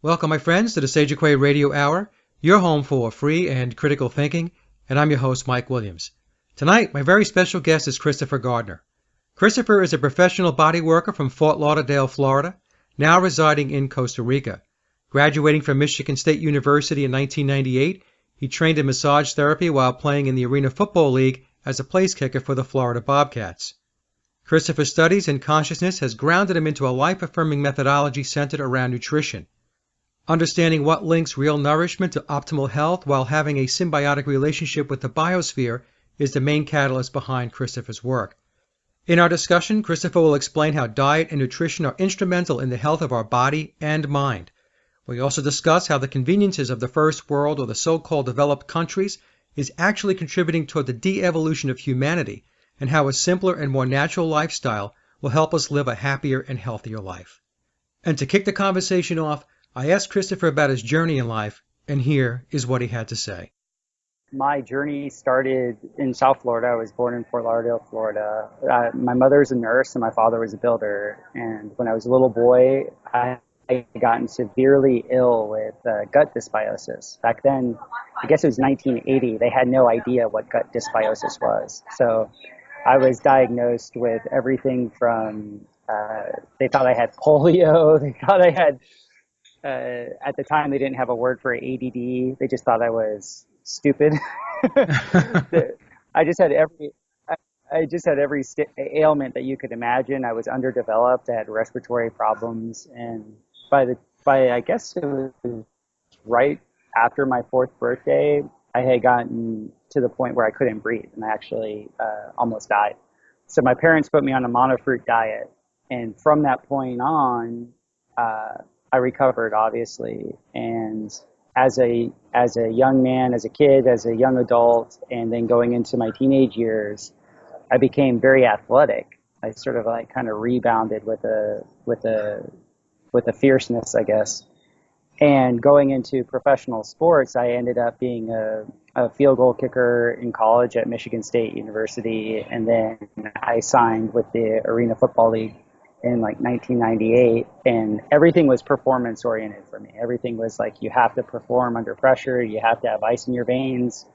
Welcome, my friends, to the Sage Quay Radio Hour, your home for free and critical thinking, and I'm your host, Mike Williams. Tonight, my very special guest is Christopher Gardner. Christopher is a professional body worker from Fort Lauderdale, Florida, now residing in Costa Rica. Graduating from Michigan State University in 1998, he trained in massage therapy while playing in the Arena Football League as a place kicker for the Florida Bobcats. Christopher's studies in consciousness has grounded him into a life-affirming methodology centered around nutrition. Understanding what links real nourishment to optimal health while having a symbiotic relationship with the biosphere is the main catalyst behind Christopher's work. In our discussion, Christopher will explain how diet and nutrition are instrumental in the health of our body and mind. We also discuss how the conveniences of the first world or the so-called developed countries is actually contributing toward the de-evolution of humanity, and how a simpler and more natural lifestyle will help us live a happier and healthier life. And to kick the conversation off, I asked Christopher about his journey in life, and here is what he had to say. My journey started in South Florida. I was born in Fort Lauderdale, Florida. My mother was a nurse and my father was a builder. And when I was a little boy, I had gotten severely ill with gut dysbiosis. Back then, I guess it was 1980, they had no idea what gut dysbiosis was. So I was diagnosed with everything from, they thought I had polio, they thought I had, at the time they didn't have a word for ADD, they just thought I was stupid. I just had every ailment that you could imagine. I was underdeveloped, I had respiratory problems, and by I guess it was right after my fourth birthday, I had gotten to the point where I couldn't breathe, and I actually almost died. So my parents put me on a monofruit diet, and from that point on, I recovered, obviously. And as a young man, as a kid, as a young adult, and then going into my teenage years, I became very athletic. I sort of like kind of rebounded with a fierceness, I guess. And going into professional sports, I ended up being a field goal kicker in college at Michigan State University, and then I signed with the Arena Football League in like 1998, and everything was performance oriented for me. Everything was like, you have to perform under pressure, you have to have ice in your veins,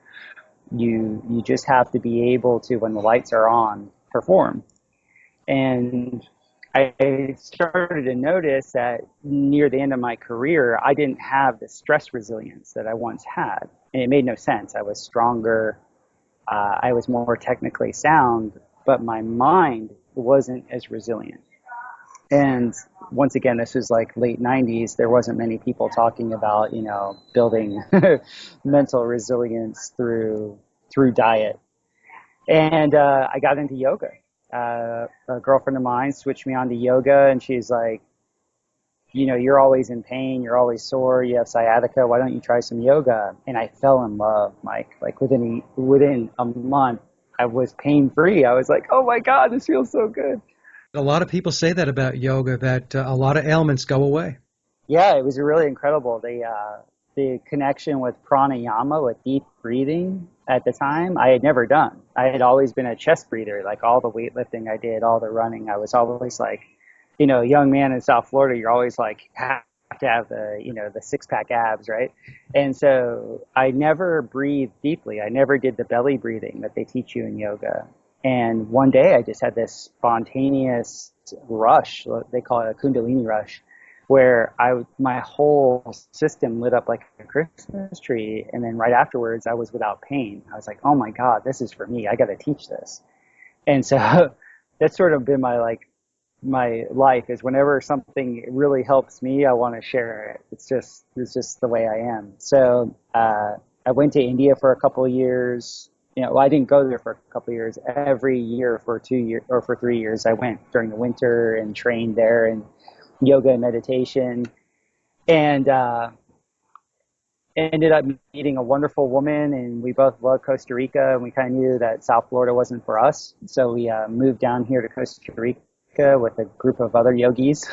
you just have to be able to, when the lights are on, perform. And I started to notice that near the end of my career, I didn't have the stress resilience that I once had, and it made no sense. I was stronger, I was more technically sound, but my mind wasn't as resilient. And once again, this was like late 90s. There wasn't many people talking about, building mental resilience through diet. And I got into yoga. A girlfriend of mine switched me on to yoga, and she's like, you're always in pain, you're always sore, you have sciatica, why don't you try some yoga? And I fell in love, Mike. Like within a month, I was pain-free. I was like, oh my God, this feels so good. A lot of people say that about yoga, that a lot of ailments go away. Yeah, it was really incredible. The connection with pranayama, with deep breathing at the time, I had never done. I had always been a chest breather, like all the weightlifting I did, all the running. I was always like, young man in South Florida, you're always like, have to have the six-pack abs, right? And so I never breathed deeply. I never did the belly breathing that they teach you in yoga. And one day I just had this spontaneous rush, they call it a kundalini rush, where my whole system lit up like a Christmas tree. And then right afterwards, I was without pain. I was like, oh my God, this is for me. I got to teach this. And so that's sort of been my life, is whenever something really helps me, I want to share it. It's just the way I am. So I went to India for a couple of years. I didn't go there for a couple of years. Every year for 2 years or for 3 years, I went during the winter and trained there in yoga and meditation, and ended up meeting a wonderful woman, and we both loved Costa Rica, and we kind of knew that South Florida wasn't for us. So we moved down here to Costa Rica with a group of other yogis.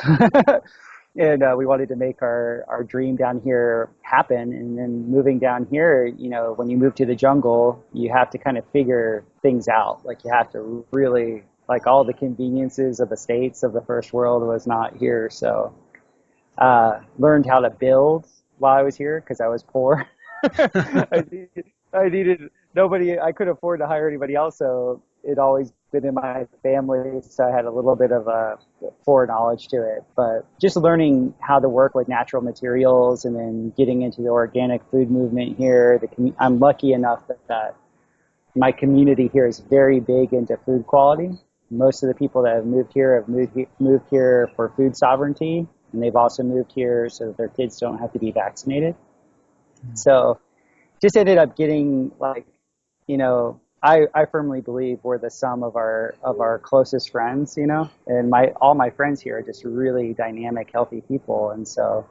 And we wanted to make our dream down here happen. And then moving down here, when you move to the jungle, you have to kind of figure things out. Like you have to really, like all the conveniences of the States of the first world was not here. So Learned how to build while I was here because I was poor. I needed nobody. I couldn't afford to hire anybody else, so it always been in my family. So I had a little bit of a foreknowledge to it. But just learning how to work with natural materials, and then getting into the organic food movement here. I'm lucky enough that my community here is very big into food quality. Most of the people that have moved here for food sovereignty, and they've also moved here so that their kids don't have to be vaccinated. So just ended up getting like, I firmly believe we're the sum of our closest friends, and all my friends here are just really dynamic, healthy people. And so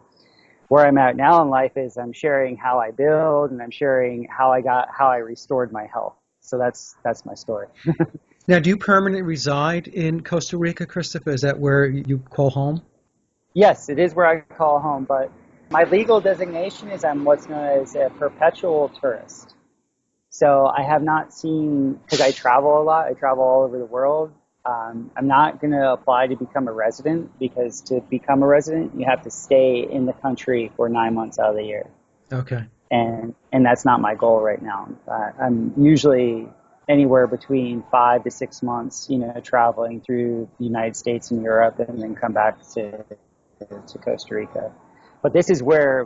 where I'm at now in life is I'm sharing how I build, and I'm sharing how I restored my health. So that's my story. Now, do you permanently reside in Costa Rica, Christopher? Is that where you call home? Yes, it is where I call home, but my legal designation is I'm what's known as a perpetual tourist. So I have not seen, because I travel a lot, I travel all over the world. I'm not going to apply to become a resident, because to become a resident, you have to stay in the country for 9 months out of the year. Okay. And that's not my goal right now. I'm usually anywhere between 5 to 6 months, traveling through the United States and Europe, and then come back to Costa Rica. But this is where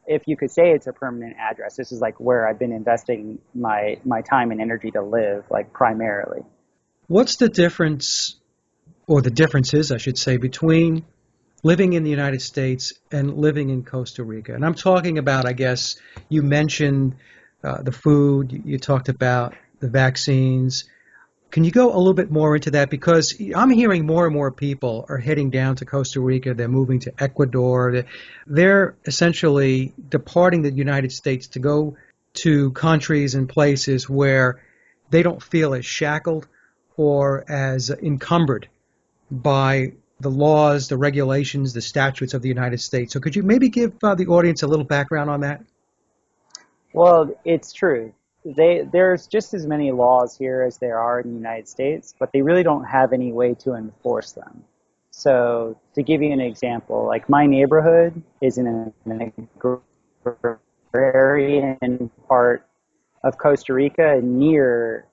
if you could say it's a permanent address, this is like where I've been investing my time and energy to live, like primarily. What's the difference, or the differences, I should say, between living in the United States and living in Costa Rica? And I'm talking about, I guess, you mentioned the food, you talked about the vaccines. Can you go a little bit more into that? Because I'm hearing more and more people are heading down to Costa Rica. They're moving to Ecuador. They're essentially departing the United States to go to countries and places where they don't feel as shackled or as encumbered by the laws, the regulations, the statutes of the United States. So could you maybe give the audience a little background on that? Well, it's true. There's just as many laws here as there are in the United States, but they really don't have any way to enforce them. So to give you an example, like my neighborhood is in an agrarian part of Costa Rica near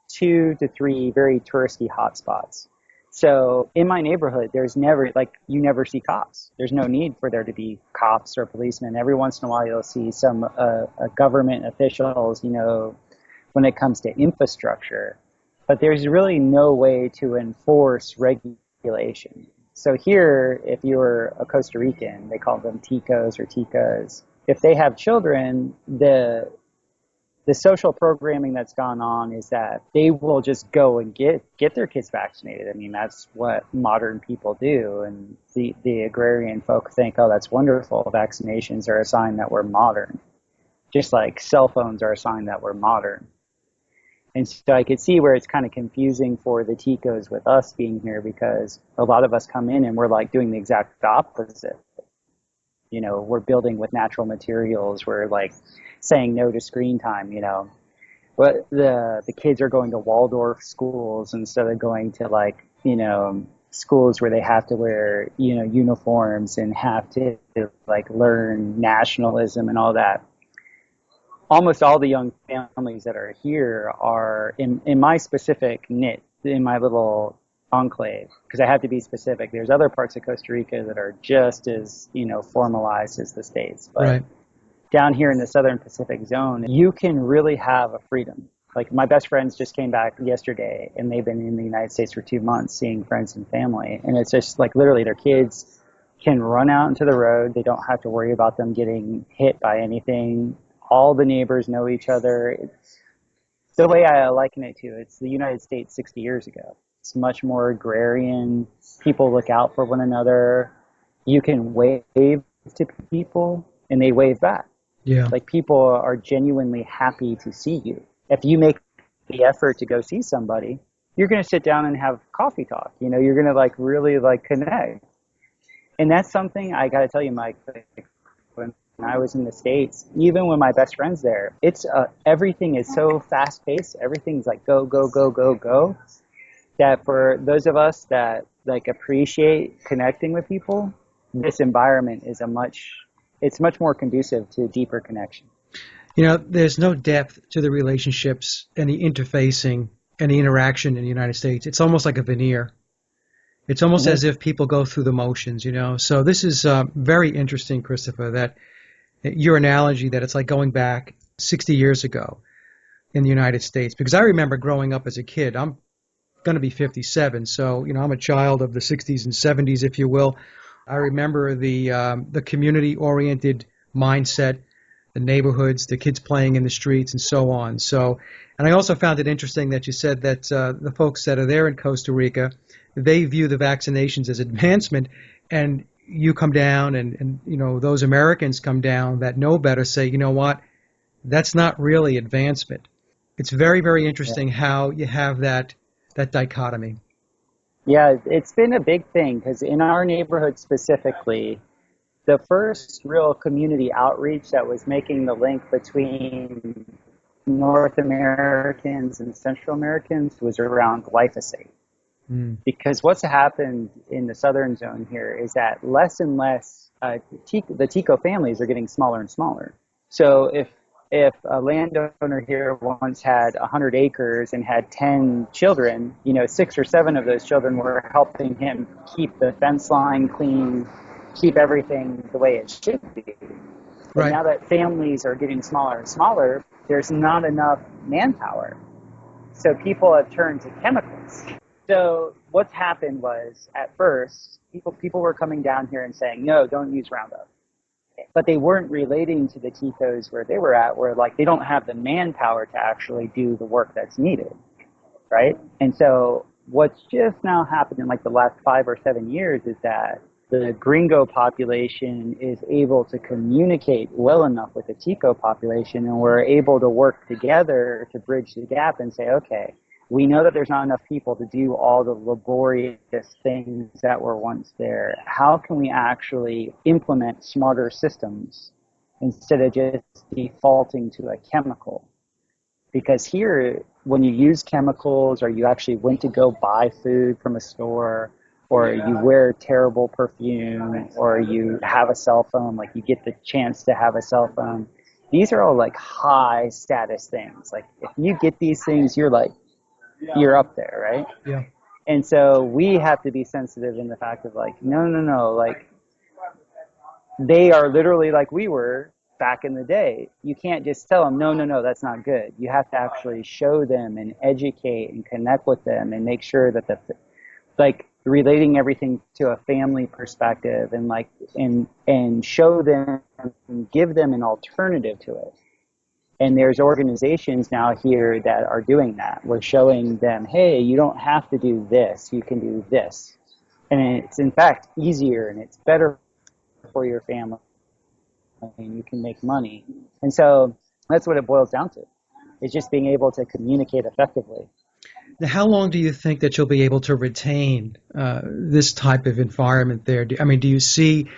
2 to 3 very touristy hotspots. So in my neighborhood, there's never, you never see cops. There's no need for there to be cops or policemen. Every once in a while, you'll see some government officials, when it comes to infrastructure. But there's really no way to enforce regulation. So here, if you're a Costa Rican, they call them ticos or ticas. If they have children, the social programming that's gone on is that they will just go and get their kids vaccinated. I mean, that's what modern people do. And the agrarian folk think, oh, that's wonderful. Vaccinations are a sign that we're modern. Just like cell phones are a sign that we're modern. And so I could see where it's kind of confusing for the ticos with us being here, because a lot of us come in and we're like doing the exact opposite. We're building with natural materials. We're like saying no to screen time, But the kids are going to Waldorf schools instead of going to schools where they have to wear, uniforms and have to learn nationalism and all that. Almost all the young families that are here are in my specific niche, in my little enclave, because I have to be specific. There's other parts of Costa Rica that are just as, formalized as the States. But right. Down here in the Southern Pacific zone, you can really have a freedom. Like my best friends just came back yesterday, and they've been in the United States for 2 months seeing friends and family. And it's just like literally their kids can run out into the road. They don't have to worry about them getting hit by anything. All the neighbors know each other. The way I liken it to, it's the United States 60 years ago. It's much more agrarian. People look out for one another. You can wave to people, and they wave back. Yeah. Like people are genuinely happy to see you. If you make the effort to go see somebody, you're going to sit down and have coffee talk. You're going to really connect. And that's something I got to tell you, Mike, when I was in the States, even when my best friend's there, it's everything is so fast paced. Everything's like go, go, go, go, go. That for those of us that appreciate connecting with people, this environment is it's much more conducive to deeper connection. There's no depth to the relationships and the interfacing and the interaction in the United States. It's almost like a veneer. It's almost Mm-hmm. as if people go through the motions. So this is very interesting, Christopher, that your analogy that it's like going back 60 years ago in the United States. Because I remember growing up as a kid. I'm going to be 57, so I'm a child of the 60s and 70s, if you will. I remember the community-oriented mindset, the neighborhoods, the kids playing in the streets, and so on. So, and I also found it interesting that you said that the folks that are there in Costa Rica, they view the vaccinations as advancement, and you come down, and those Americans come down that know better, say, you know what, that's not really advancement. It's very, very Yeah. interesting how you have that dichotomy. Yeah, it's been a big thing because in our neighborhood specifically, the first real community outreach that was making the link between North Americans and Central Americans was around glyphosate. Mm. Because what's happened in the southern zone here is that less and less the Tico families are getting smaller and smaller. So if a landowner here once had 100 acres and had 10 children, 6 or 7 of those children were helping him keep the fence line clean, keep everything the way it should be. But Right. now that families are getting smaller and smaller, there's not enough manpower. So people have turned to chemicals. So what's happened was at first, people were coming down here and saying, no, don't use Roundup. But they weren't relating to the TICOs where they were at, where like they don't have the manpower to actually do the work that's needed, right? And so what's just now happened in like the last 5 or 7 years is that the gringo population is able to communicate well enough with the Tico population, and we're able to work together to bridge the gap and say, okay, we know that there's not enough people to do all the laborious things that were once there. How can we actually implement smarter systems instead of just defaulting to a chemical? Because here, when you use chemicals, or you actually went to go buy food from a store, or you wear terrible perfume, or you have a cell phone, like you get the chance to have a cell phone, these are all like high status things. Like if you get these things, you're up there, right? Yeah. And so we have to be sensitive in the fact of like, no, no, no, like they are literally like we were back in the day. You can't just tell them, no, no, no, that's not good. You have to actually show them and educate and connect with them and make sure that like relating everything to a family perspective, and like, and show them and give them an alternative to it. And there's organizations now here that are doing that. We're showing them, hey, you don't have to do this. You can do this. And it's in fact easier and it's better for your family, and you can make money. And so that's what it boils down to. It's just being able to communicate effectively. Now, how long do you think that you'll be able to retain this type of environment there? Do you see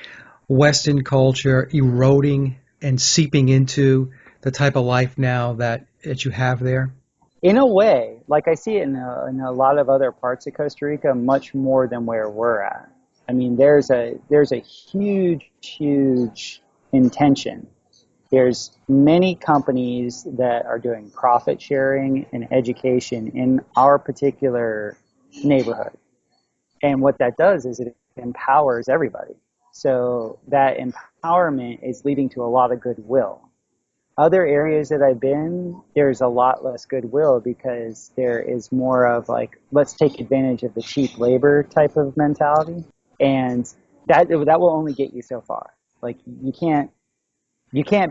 Western culture eroding and seeping into the type of life now that you have there? In a way, like I see it in a lot of other parts of Costa Rica, much more than where we're at. I mean, there's a huge, huge intention. There's many companies that are doing profit sharing and education in our particular neighborhood. And what that does is it empowers everybody. So that empowerment is leading to a lot of goodwill. Other areas that I've been, there's a lot less goodwill because there is more of like, let's take advantage of the cheap labor type of mentality. And that will only get you so far. Like you can't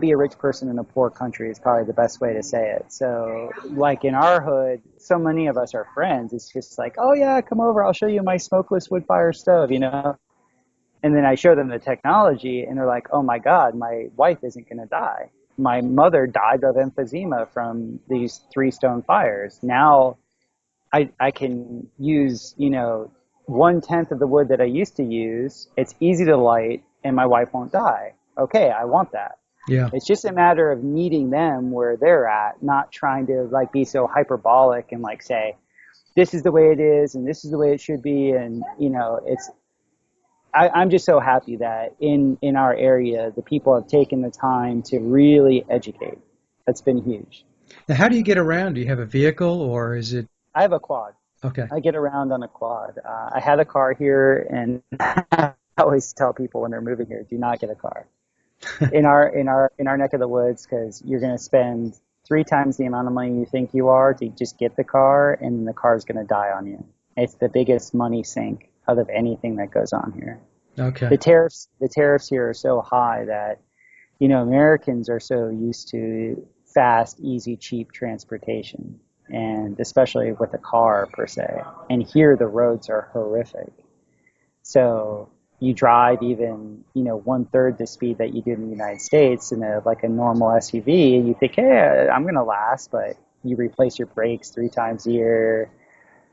be a rich person in a poor country is probably the best way to say it. So like in our hood, so many of us are friends. It's just like, oh yeah, come over, I'll show you my smokeless wood fire stove, And then I show them the technology and they're like, oh my God, my wife isn't going to die. My mother died of emphysema from these 3 stone fires. Now I can use, 1/10 of the wood that I used to use. It's easy to light and my wife won't die. Okay, I want that. Yeah. It's just a matter of meeting them where they're at, not trying to like be so hyperbolic and like say, this is the way it is and this is the way it should be. And, I'm just so happy that in our area, the people have taken the time to really educate. That's been huge. Now, how do you get around? Do you have a vehicle or is it I have a quad. okay? I get around on a quad. I had a car here, and I always tell people when they're moving here, do not get a car in our neck of the woods, because you're going to spend 3 times the amount of money you think you are to just get the car, and the car is going to die on you. It's the biggest money sink out of anything that goes on here. Okay. The tariffs here are so high that, Americans are so used to fast, easy, cheap transportation, and especially with a car per se. And here the roads are horrific. So you drive even, 1/3 the speed that you do in the United States in a normal SUV, and you think, hey, I'm gonna last, but you replace your brakes 3 times a year,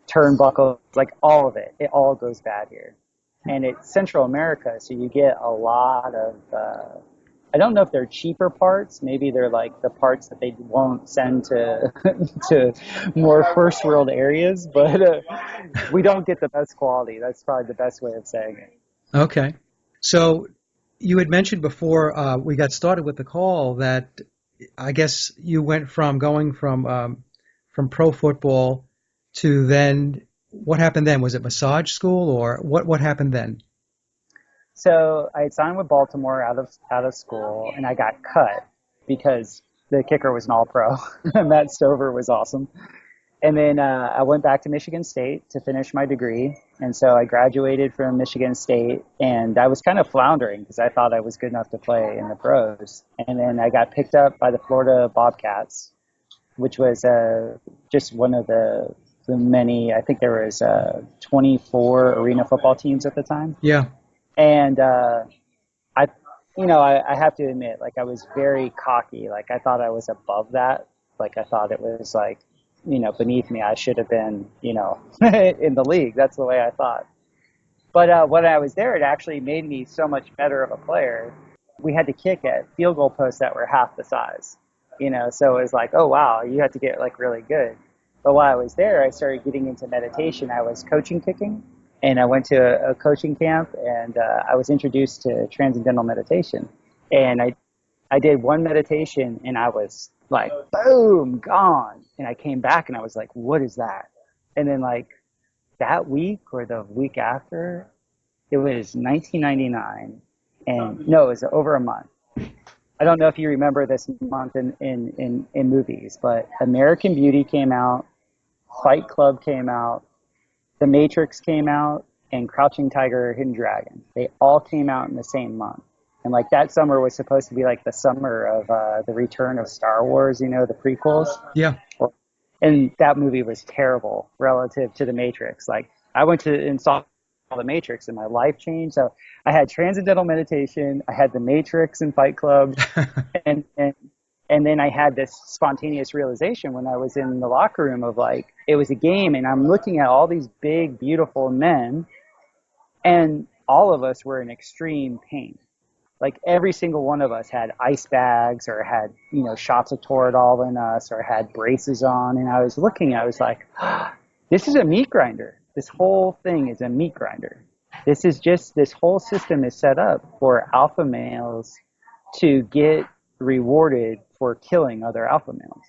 turnbuckles, like all of it. It all goes bad here. And it's Central America, so you get a lot of, I don't know if they're cheaper parts. Maybe they're like the parts that they won't send to to more first world areas, but we don't get the best quality. That's probably the best way of saying it. Okay. So you had mentioned before we got started with the call that I guess you went from going from pro football to then what happened then? Was it massage school or what happened then? So I had signed with Baltimore out of school, and I got cut because the kicker was an all-pro. Matt Stover was awesome. And then I went back to Michigan State to finish my degree. And so I graduated from Michigan State, and I was kind of floundering because I thought I was good enough to play in the pros. And then I got picked up by the Florida Bobcats, which was just one of the many, I think there was 24 arena football teams at the time. Yeah. And I have to admit, like, I was very cocky. Like, I thought I was above that. Like, I thought it was like, beneath me. I should have been, in the league. That's the way I thought. But when I was there, it actually made me so much better of a player. We had to kick at field goal posts that were half the size, so it was like, oh, wow, you had to get like really good. But while I was there, I started getting into meditation. I was coaching kicking, and I went to a coaching camp, and I was introduced to transcendental meditation. And I did one meditation, and I was like, boom, gone. And I came back, and I was like, what is that? And then like that week or the week after, it was 1999, and no, it was over a month. I don't know if you remember this month in movies, but American Beauty came out, Fight Club came out, The Matrix came out, and Crouching Tiger, Hidden Dragon. They all came out in the same month. And like that summer was supposed to be like the summer of the return of Star Wars, the prequels. Yeah. And that movie was terrible relative to The Matrix. Like I went to and saw The Matrix, and my life changed. So I had transcendental meditation, I had The Matrix and Fight Club, and then I had this spontaneous realization when I was in the locker room of like, it was a game, and I'm looking at all these big, beautiful men, and all of us were in extreme pain. Like every single one of us had ice bags or had, shots of Toradol in us or had braces on. And I was looking, I was like, this is a meat grinder. This whole thing is a meat grinder. This whole system is set up for alpha males to get rewarded for killing other alpha males.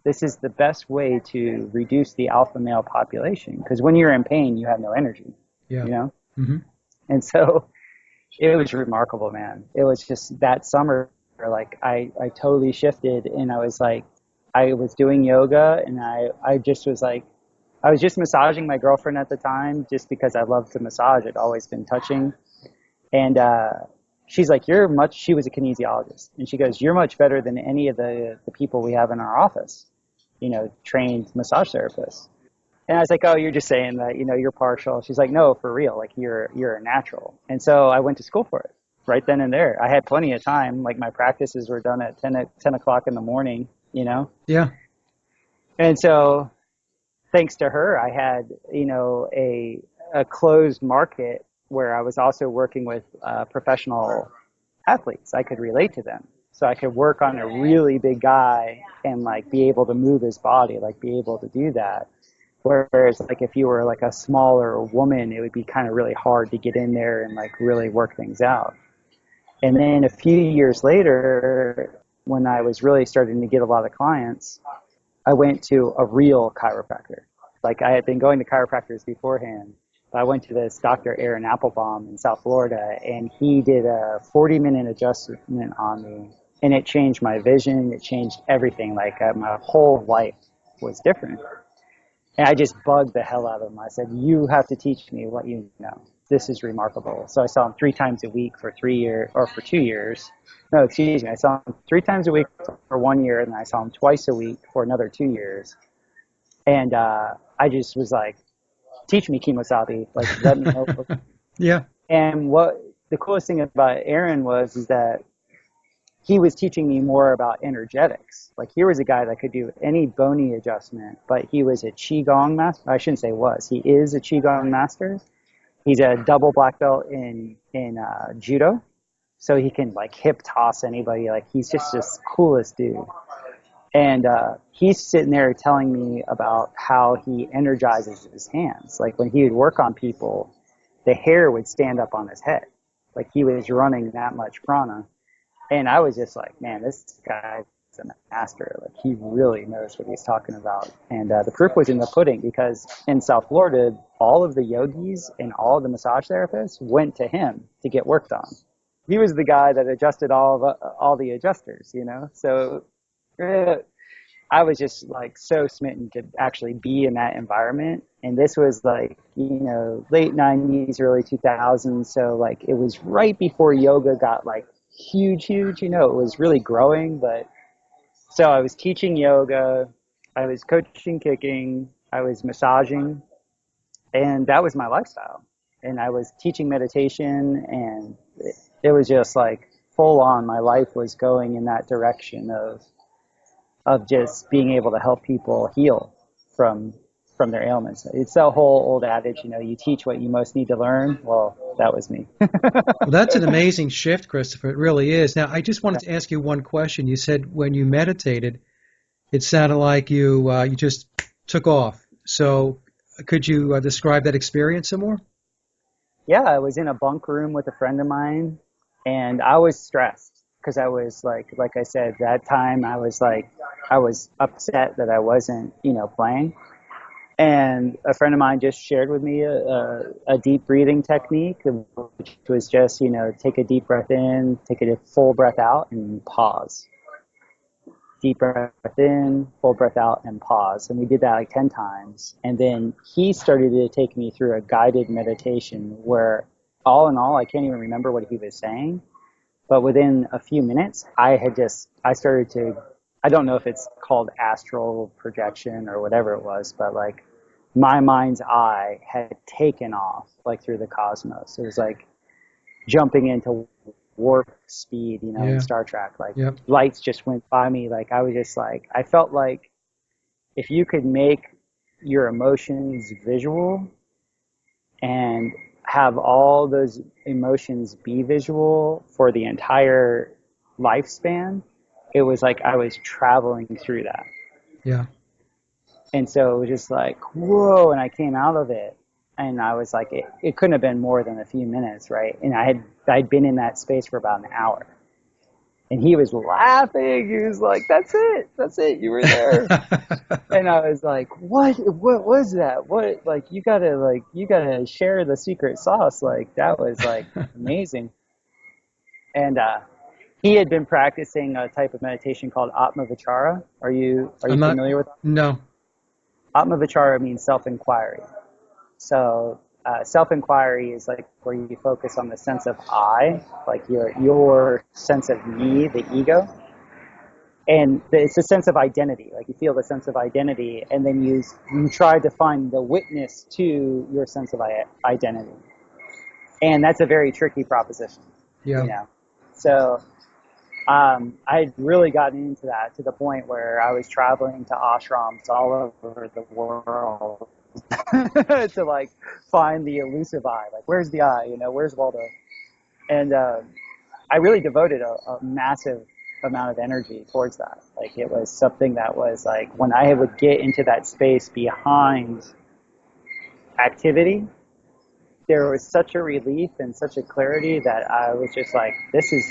This is the best way to reduce the alpha male population, because when you're in pain, you have no energy, Yeah. Mm-hmm. And so it was remarkable, man. It was just that summer, like I totally shifted, and I was like, I was doing yoga, and I just was like, I was just massaging my girlfriend at the time just because I loved to massage. I'd always been touching. And she's like, she was a kinesiologist. And she goes, you're much better than any of the people we have in our office, trained massage therapists. And I was like, oh, you're just saying that, you're partial. She's like, no, for real. Like you're a natural. And so I went to school for it right then and there. I had plenty of time. Like my practices were done at 10 o'clock in the morning, Yeah. And so thanks to her, I had, a closed market where I was also working with professional athletes. I could relate to them. So I could work on a really big guy and like be able to move his body, like be able to do that. Whereas like if you were like a smaller woman, it would be kind of really hard to get in there and like really work things out. And then a few years later, when I was really starting to get a lot of clients, I went to a real chiropractor. Like I had been going to chiropractors beforehand. I went to this Dr. Aaron Applebaum in South Florida, and he did a 40-minute adjustment on me, and it changed my vision. It changed everything. Like my whole life was different. And I just bugged the hell out of him. I said, you have to teach me what you know. This is remarkable. So I saw him 3 times a week for 3 years, or for 2 years. No, excuse me. I saw him 3 times a week for 1 year, and then I saw him twice a week for another 2 years. And I just was like, teach me kemosabe. Like, let me know. Yeah. And what the coolest thing about Aaron is that he was teaching me more about energetics. Like here was a guy that could do any bony adjustment, but he was a Qigong master. I shouldn't say was. He is a Qigong master. He's a double black belt in judo, so he can like hip toss anybody. Like he's just this coolest dude. And he's sitting there telling me about how he energizes his hands. Like when he would work on people, the hair would stand up on his head. Like he was running that much prana. And I was just like, man, this guy's a master. Like he really knows what he's talking about. And the proof was in the pudding, because in South Florida, all of the yogis and all of the massage therapists went to him to get worked on. He was the guy that adjusted all the adjusters, you know? So I was just like so smitten to actually be in that environment. And this was like, you know, late 90s, early 2000s. So like it was right before yoga got like huge, you know, it was really growing. But so I was teaching yoga, I was coaching kicking, I was massaging, and that was my lifestyle. And I was teaching meditation, and it was just like full on. My life was going in that direction of just being able to help people heal from their ailments. It's that whole old adage, you know, you teach what you most need to learn. Well, that was me. Well, that's an amazing shift, Christopher. It really is. Now, I just wanted to ask you one question. You said when you meditated, it sounded like you just took off. So could you describe that experience some more? Yeah, I was in a bunk room with a friend of mine, and I was stressed because I was like I said, that time I was upset that I wasn't, you know, playing. And a friend of mine just shared with me a deep breathing technique, which was just, you know, take a deep breath in, take a full breath out, and pause. Deep breath in, full breath out, and pause. And we did that like 10 times. And then he started to take me through a guided meditation where, all in all, I can't even remember what he was saying. But within a few minutes, I started to, I don't know if it's called astral projection or whatever it was, but like my mind's eye had taken off like through the cosmos. It was like jumping into warp speed, you know, in Star Trek. Like lights just went by me. Like I was just like, I felt like if you could make your emotions visual and have all those emotions be visual for the entire lifespan, it was like I was traveling through that. Yeah. And so it was just like, whoa, and I came out of it, and I was like, it couldn't have been more than a few minutes, right? And I'd been in that space for about an hour. And he was laughing. He was like, that's it, you were there. And I was like, what was that? What, like, you gotta share the secret sauce. Like, that was like amazing. And he had been practicing a type of meditation called Atma Vichara. Are you familiar with that? No. Atma Vichara means self-inquiry. So self-inquiry is like where you focus on the sense of I, like your sense of me, the ego. And it's a sense of identity. Like you feel the sense of identity, and then you try to find the witness to your sense of identity. And that's a very tricky proposition. Yeah. You know? So I'd really gotten into that to the point where I was traveling to ashrams all over the world to like find the elusive I. Like, where's the I? You know, where's Waldo? And I really devoted a massive amount of energy towards that. Like it was something that was like when I would get into that space behind activity, there was such a relief and such a clarity that I was just like, this is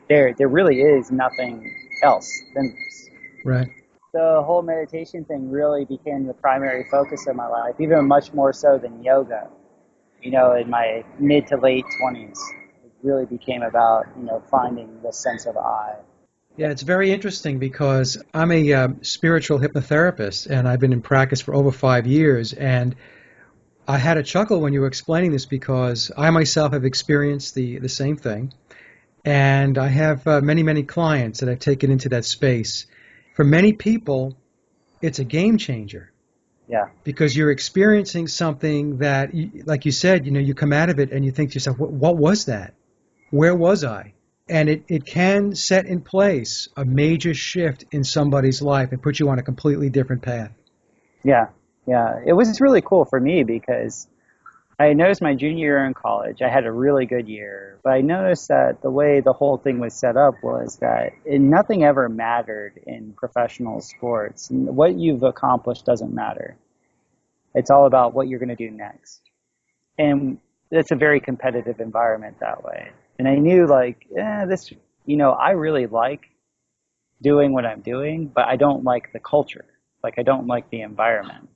there really is nothing else than this. Right. The whole meditation thing really became the primary focus of my life, even much more so than yoga. In my mid to late 20s, it really became about, finding the sense of I. Yeah, it's very interesting because I'm a spiritual hypnotherapist and I've been in practice for over 5 years. And I had a chuckle when you were explaining this because I myself have experienced the same thing. And I have many, many clients that I've taken into that space. For many people, it's a game changer Yeah. because you're experiencing something that, like you said, you come out of it and you think to yourself, what was that? Where was I? And it can set in place a major shift in somebody's life and put you on a completely different path. Yeah. Yeah. It was really cool for me because I noticed my junior year in college, I had a really good year, but I noticed that the way the whole thing was set up was that nothing ever mattered in professional sports. What you've accomplished doesn't matter. It's all about what you're going to do next. And it's a very competitive environment that way. And I knew like, I really like doing what I'm doing, but I don't like the culture. Like I don't like the environment.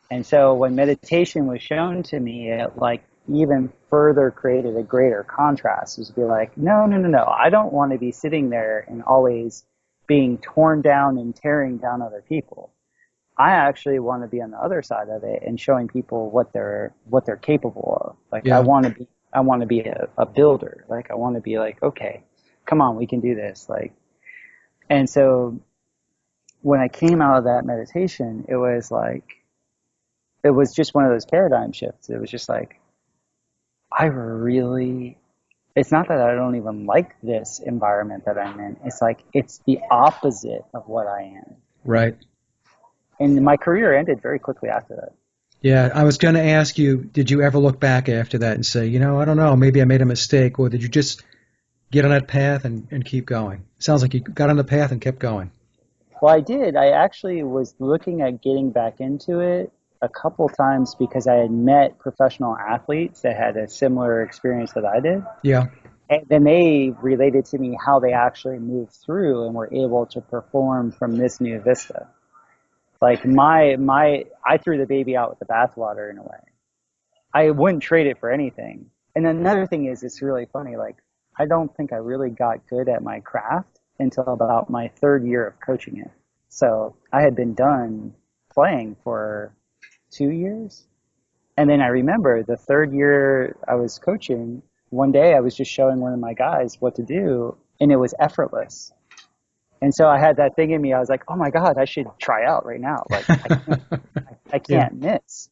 And so when meditation was shown to me, it like even further created a greater contrast. Is to be like, no, no, no, no. I don't want to be sitting there and always being torn down and tearing down other people. I actually want to be on the other side of it and showing people what they're capable of. Like Yeah. I want to be a builder. Like I want to be like, okay, come on, we can do this. Like, and so when I came out of that meditation, it was just one of those paradigm shifts. It was just like, it's not that I don't even like this environment that I'm in. It's like, it's the opposite of what I am. Right. And my career ended very quickly after that. Yeah, I was going to ask you, did you ever look back after that and say, I don't know, maybe I made a mistake, or did you just get on that path and keep going? Sounds like you got on the path and kept going. Well, I did. I actually was looking at getting back into it a couple times because I had met professional athletes that had a similar experience that I did. Yeah. And then they related to me how they actually moved through and were able to perform from this new vista. Like I threw the baby out with the bathwater in a way. I wouldn't trade it for anything. And another thing is, it's really funny. Like, I don't think I really got good at my craft until about my third year of coaching it. So I had been done playing for 2 years. And then I remember the third year I was coaching, one day I was just showing one of my guys what to do, and it was effortless. And so I had that thing in me. I was like, oh my God, I should try out right now. Like, I Yeah. can't miss.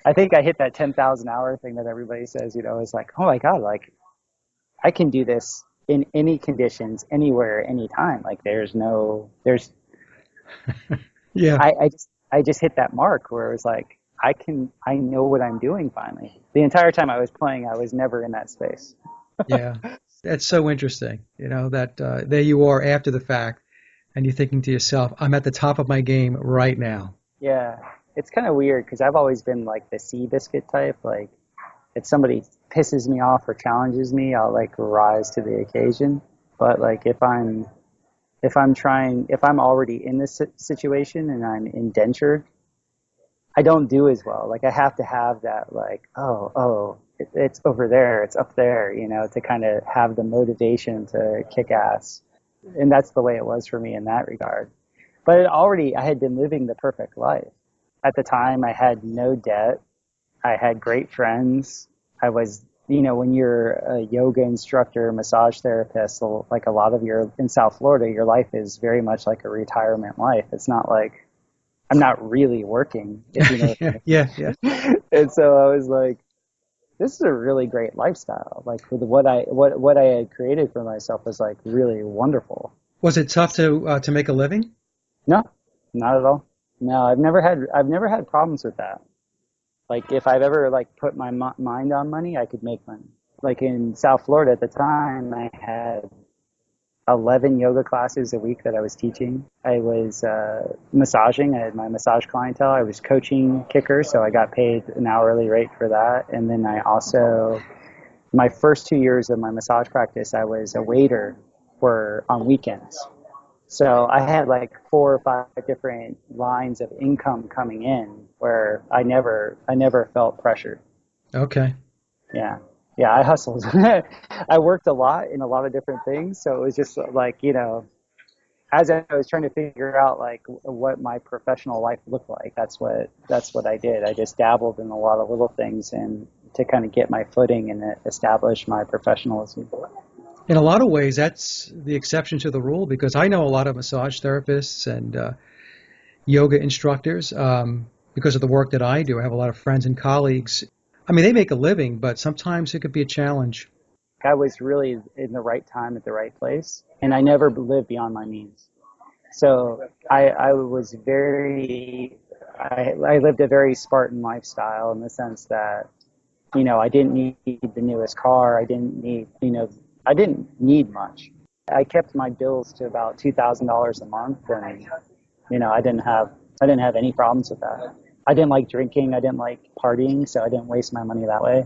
I think I hit that 10,000 hour thing that everybody says, it's like, oh my God, like I can do this in any conditions, anywhere, anytime. Like Yeah. I just hit that mark where it was like, I know what I'm doing finally. The entire time I was playing, I was never in that space. Yeah. That's so interesting, that there you are after the fact, and you're thinking to yourself, I'm at the top of my game right now. Yeah. It's kind of weird because I've always been like the Seabiscuit type. Like if somebody pisses me off or challenges me, I'll like rise to the occasion. But like if I'm already in this situation and I'm indentured, I don't do as well. Like I have to have that like, it's over there, it's up there, to kind of have the motivation to kick ass. And that's the way it was for me in that regard. But I had been living the perfect life. At the time, I had no debt. I had great friends. I was, when you're a yoga instructor, massage therapist, so like a lot of in South Florida, your life is very much like a retirement life. It's not like I'm not really working, if you know what I mean. Yeah, yeah. And so I was like, this is a really great lifestyle. Like with what I had created for myself was like really wonderful. Was it tough to make a living? No, not at all. No, I've never had problems with that. Like if I've ever like put my mind on money, I could make money. Like in South Florida at the time, 11 yoga classes a week that I was teaching. I was massaging. I had my massage clientele. I was coaching kickers, so I got paid an hourly rate for that. And then I also, my first 2 years of my massage practice, I was a waiter for on weekends. So I had like 4 or 5 different lines of income coming in where I never felt pressured. Okay. Yeah. Yeah, I hustled. I worked a lot in a lot of different things. So it was just like, as I was trying to figure out like what my professional life looked like, that's what I did. I just dabbled in a lot of little things and to kind of get my footing and establish my professionalism. In a lot of ways, that's the exception to the rule because I know a lot of massage therapists and yoga instructors because of the work that I do. I have a lot of friends and colleagues. I mean, they make a living, but sometimes it could be a challenge. I was really in the right time at the right place, and I never lived beyond my means. So I was I lived a very Spartan lifestyle in the sense that, I didn't need the newest car. I didn't need much. I kept my bills to about $2,000 a month, and I didn't have any problems with that. I didn't like drinking. I didn't like partying, so I didn't waste my money that way. I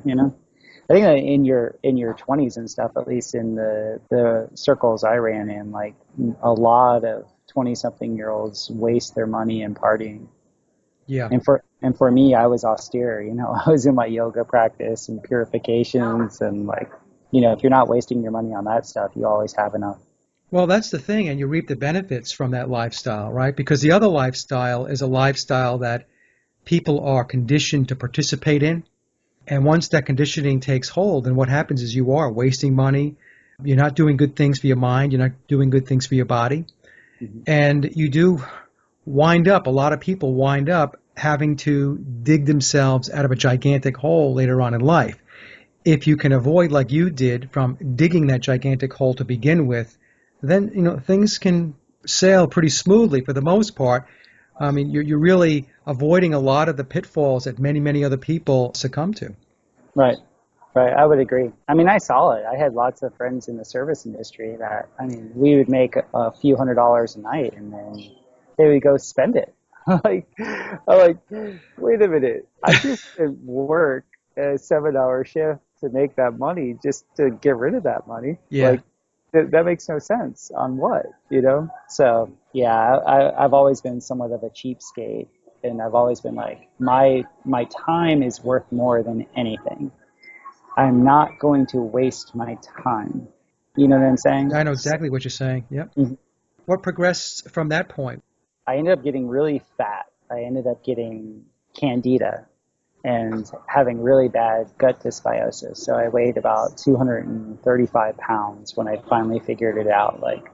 think that in your 20s and stuff, at least in the circles I ran in, like a lot of 20-something-year-olds waste their money in partying. Yeah. And for me, I was austere. I was in my yoga practice and purifications, and like, if you're not wasting your money on that stuff, you always have enough. Well, that's the thing, and you reap the benefits from that lifestyle, right? Because the other lifestyle is a lifestyle that people are conditioned to participate in. And once that conditioning takes hold, then what happens is you are wasting money. You're not doing good things for your mind. You're not doing good things for your body. Mhm. And you do a lot of people wind up having to dig themselves out of a gigantic hole later on in life. If you can avoid, like you did, from digging that gigantic hole to begin with, then things can sail pretty smoothly for the most part. I mean, you're really avoiding a lot of the pitfalls that many, many other people succumb to. Right. Right. I would agree. I mean, I saw it. I had lots of friends in the service industry that, I mean, we would make a few $100s a night and then they would go spend it. I'm like, wait a minute. I just didn't work a 7-hour shift to make that money just to get rid of that money. Yeah. Like, that makes no sense on what? So, yeah, I've always been somewhat of a cheapskate, and I've always been like, my time is worth more than anything. I'm not going to waste my time. You know what I'm saying? I know exactly what you're saying. Yep. Mhm. What progressed from that point? I ended up getting really fat. I ended up getting candida and having really bad gut dysbiosis. So I weighed about 235 pounds when I finally figured it out. Like,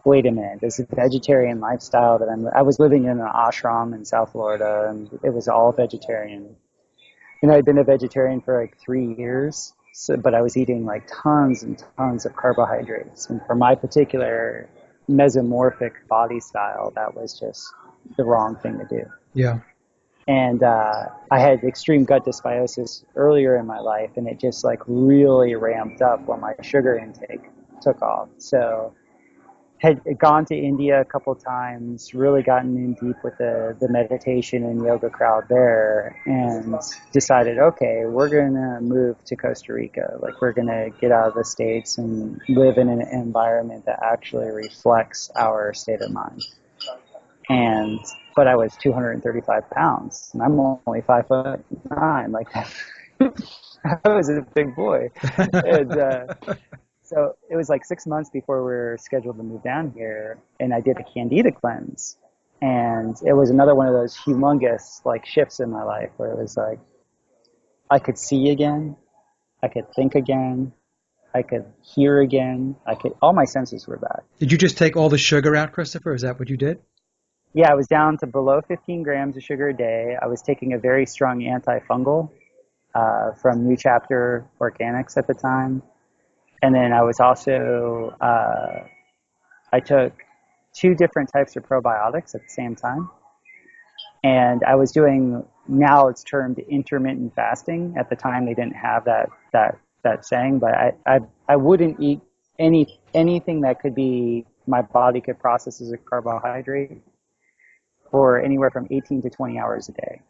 wait a minute, this vegetarian lifestyle that I was living in an ashram in South Florida, and it was all vegetarian. I'd been a vegetarian for like 3 years, but I was eating like tons and tons of carbohydrates. And for my particular mesomorphic body style, that was just the wrong thing to do. Yeah. And I had extreme gut dysbiosis earlier in my life, and it just like really ramped up when my sugar intake took off. So had gone to India a couple times, really gotten in deep with the meditation and yoga crowd there, and decided, okay, we're going to move to Costa Rica. Like, we're going to get out of the States and live in an environment that actually reflects our state of mind. But I was 235 pounds, and I'm only 5'9". Like, I was a big boy. And so it was like 6 months before we were scheduled to move down here, and I did a candida cleanse. And it was another one of those humongous like shifts in my life where it was like I could see again, I could think again, I could hear again, all my senses were back. Did you just take all the sugar out, Christopher? Is that what you did? Yeah, I was down to below 15 grams of sugar a day. I was taking a very strong antifungal from New Chapter Organics at the time. And then I was also, I took 2 different types of probiotics at the same time. And I was doing, now it's termed intermittent fasting. At the time, they didn't have that saying, but I wouldn't eat anything that could be my body could process as a carbohydrate for anywhere from 18 to 20 hours a day.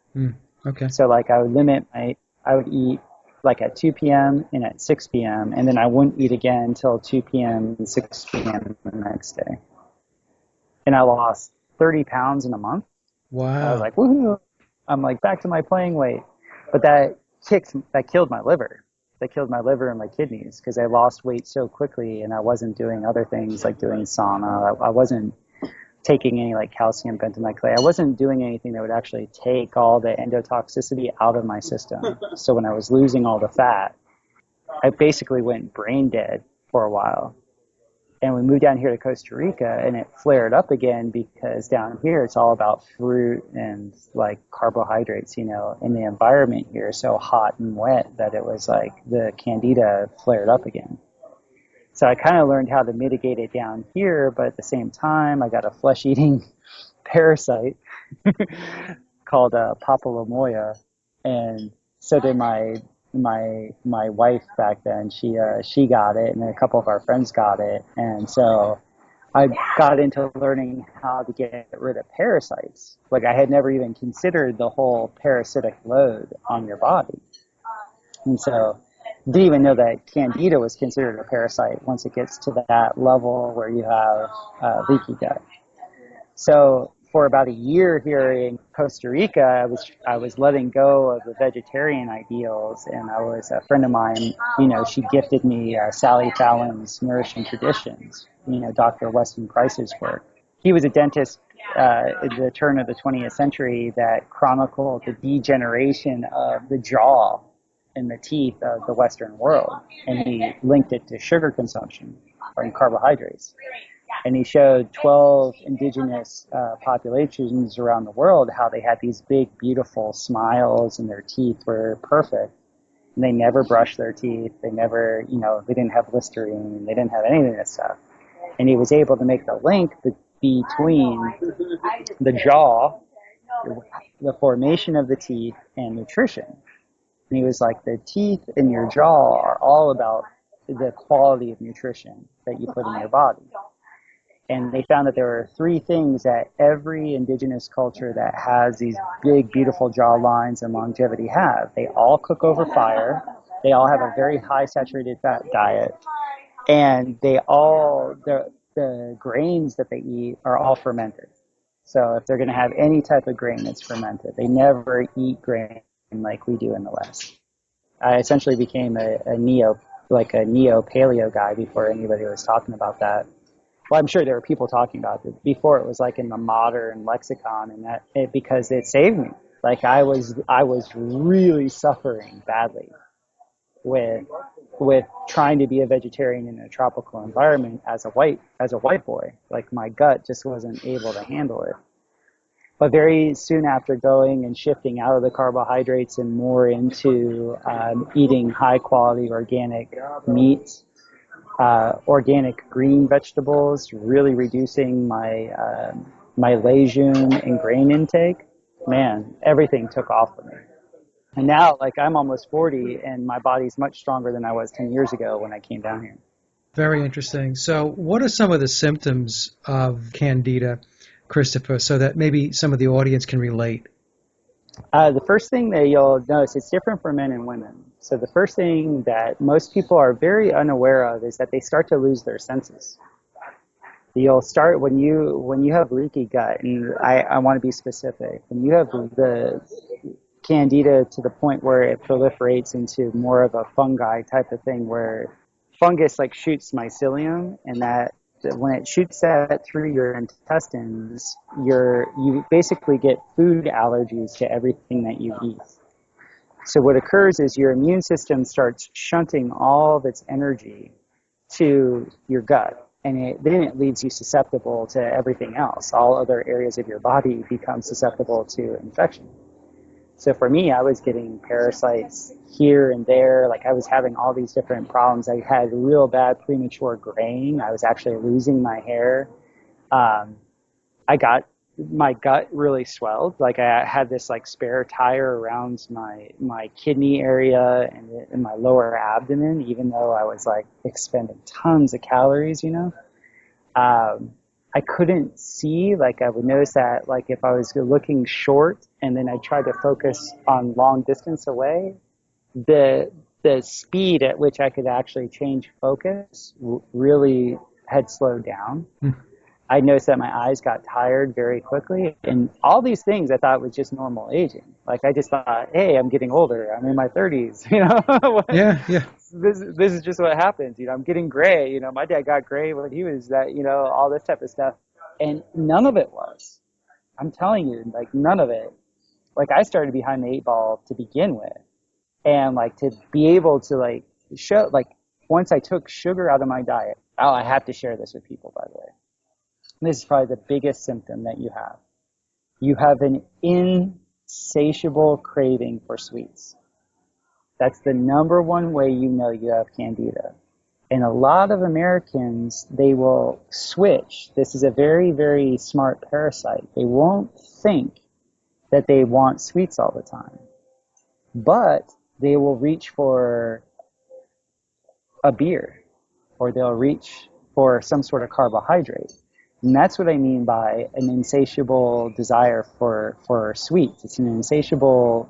Okay. So like I would eat like at 2 p.m. and at 6 p.m. and then I wouldn't eat again until 2 p.m. and 6 p.m. the next day. And I lost 30 pounds in a month. I was Wow. like, woohoo! I'm like back to my playing weight. But that killed my liver. That killed my liver and my kidneys because I lost weight so quickly and I wasn't doing other things like doing sauna. I wasn't taking any like calcium bentonite clay. I wasn't doing anything that would actually take all the endotoxicity out of my system. So when I was losing all the fat, I basically went brain dead for a while. And we moved down here to Costa Rica and it flared up again because down here it's all about fruit and like carbohydrates, you know, and the environment here is so hot and wet that it was like the candida flared up again. So I kind of learned how to mitigate it down here, but at the same time, I got a flesh-eating parasite called Papillomoya, and so did my wife back then. She got it, and then a couple of our friends got it, and so I got into learning how to get rid of parasites. Like I had never even considered the whole parasitic load on your body, and so didn't even know that candida was considered a parasite once it gets to that level where you have leaky gut. So for about a year here in Costa Rica, I was letting go of the vegetarian ideals, and a friend of mine, you know, she gifted me Sally Fallon's Nourishing Traditions, you know, Dr. Weston Price's work. He was a dentist at the turn of the 20th century that chronicled the degeneration of the jaw and the teeth of the Western world, and he linked it to sugar consumption and carbohydrates. And he showed 12 indigenous populations around the world how they had these big, beautiful smiles and their teeth were perfect. And they never brushed their teeth. They never, you know, they didn't have Listerine. They didn't have any of this stuff. And he was able to make the link between the jaw, the formation of the teeth, and nutrition. And he was like, the teeth in your jaw are all about the quality of nutrition that you put in your body. And they found that there were three things that every indigenous culture that has these big, beautiful jaw lines and longevity have. They all cook over fire. They all have a very high saturated fat diet. And the grains that they eat are all fermented. So if they're going to have any type of grain, it's fermented. They never eat grain like we do in the West. I essentially became a neo-paleo guy before anybody was talking about that. Well, I'm sure there were people talking about it before it was like in the modern lexicon, and because it saved me. Like I was really suffering badly with trying to be a vegetarian in a tropical environment as a white boy. Like my gut just wasn't able to handle it. But very soon after going and shifting out of the carbohydrates and more into eating high quality organic meats, organic green vegetables, really reducing my legume and grain intake, man, everything took off for me. And now, like, I'm almost 40, and my body's much stronger than I was 10 years ago when I came down here. Very interesting. So what are some of the symptoms of candida, Christopher, so that maybe some of the audience can relate? The first thing that you'll notice, it's different for men and women. So the first thing that most people are very unaware of is that they start to lose their senses. You'll start when you have leaky gut, and I want to be specific. When you have the candida to the point where it proliferates into more of a fungi type of thing, where fungus like shoots mycelium, and that when it shoots that through your intestines, you basically get food allergies to everything that you eat. So what occurs is your immune system starts shunting all of its energy to your gut, and then it leaves you susceptible to everything else. All other areas of your body become susceptible to infection. So for me, I was getting parasites here and there. Like I was having all these different problems. I had real bad premature graying. I was actually losing my hair. I got my gut really swelled. Like I had this like spare tire around my kidney area and in my lower abdomen, even though I was like expending tons of calories, you know. I couldn't see, like I would notice that like if I was looking short and then I tried to focus on long distance away, the the speed at which I could actually change focus really had slowed down. Hmm. I noticed that my eyes got tired very quickly, and all these things I thought was just normal aging. Like I just thought, hey, I'm getting older. I'm in my 30s, you know. Yeah, yeah. This is just what happens, you know. I'm getting gray, you know. My dad got gray when he was that, you know, all this type of stuff, and none of it was. I'm telling you, like none of it. Like I started behind the eight ball to begin with, and like to be able to like show like once I took sugar out of my diet. Oh, I have to share this with people, by the way. This is probably the biggest symptom that you have. You have an insatiable craving for sweets. That's the number one way you know you have candida. And a lot of Americans, they will switch. This is a very, very smart parasite. They won't think that they want sweets all the time, but they will reach for a beer or they'll reach for some sort of carbohydrate. And that's what I mean by an insatiable desire for sweets. It's an insatiable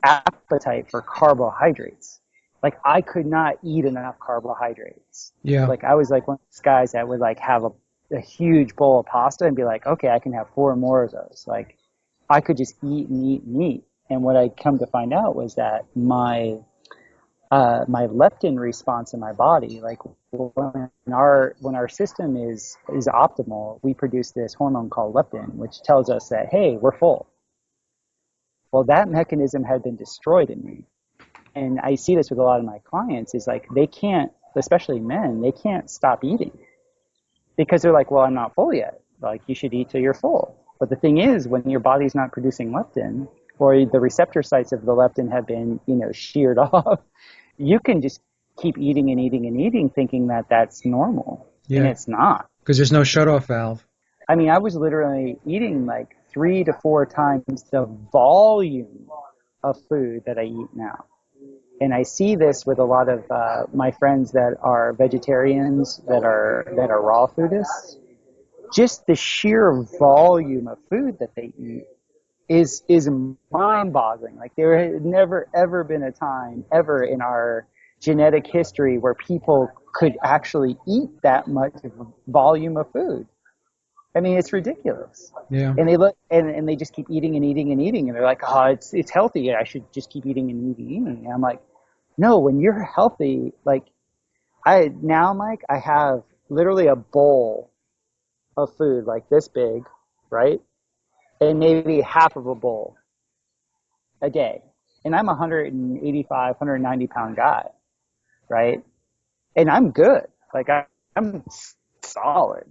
appetite for carbohydrates. Like I could not eat enough carbohydrates. Yeah. Like I was like one of those guys that would like have a huge bowl of pasta and be like, okay, I can have 4 more of those. Like I could just eat and eat and eat. And what I come to find out was that my leptin response in my body, like when our system is optimal, we produce this hormone called leptin, which tells us that, hey, we're full. Well, that mechanism had been destroyed in me. And I see this with a lot of my clients is like they can't, especially men, they can't stop eating because they're like, well, I'm not full yet. Like you should eat till you're full. But the thing is, when your body's not producing leptin or the receptor sites of the leptin have been, you know, sheared off, you can just keep eating and eating and eating thinking that that's normal. And Yeah. it's not. Because there's no shutoff valve. I mean, I was literally eating like 3 to 4 times the volume of food that I eat now. And I see this with a lot of my friends that are vegetarians, that are raw foodists. Just the sheer volume of food that they eat is mind-boggling. Like there had never ever been a time ever in our genetic history where people could actually eat that much volume of food. I mean, it's ridiculous. Yeah. And they look and they just keep eating and eating and eating, and they're like, oh, it's healthy. I should just keep eating and eating and eating. And I'm like, no, when you're healthy, like Mike, I have literally a bowl of food like this big, right? And maybe half of a bowl a day. And I'm a 185, 190 pound guy, right? And I'm good. Like I'm solid.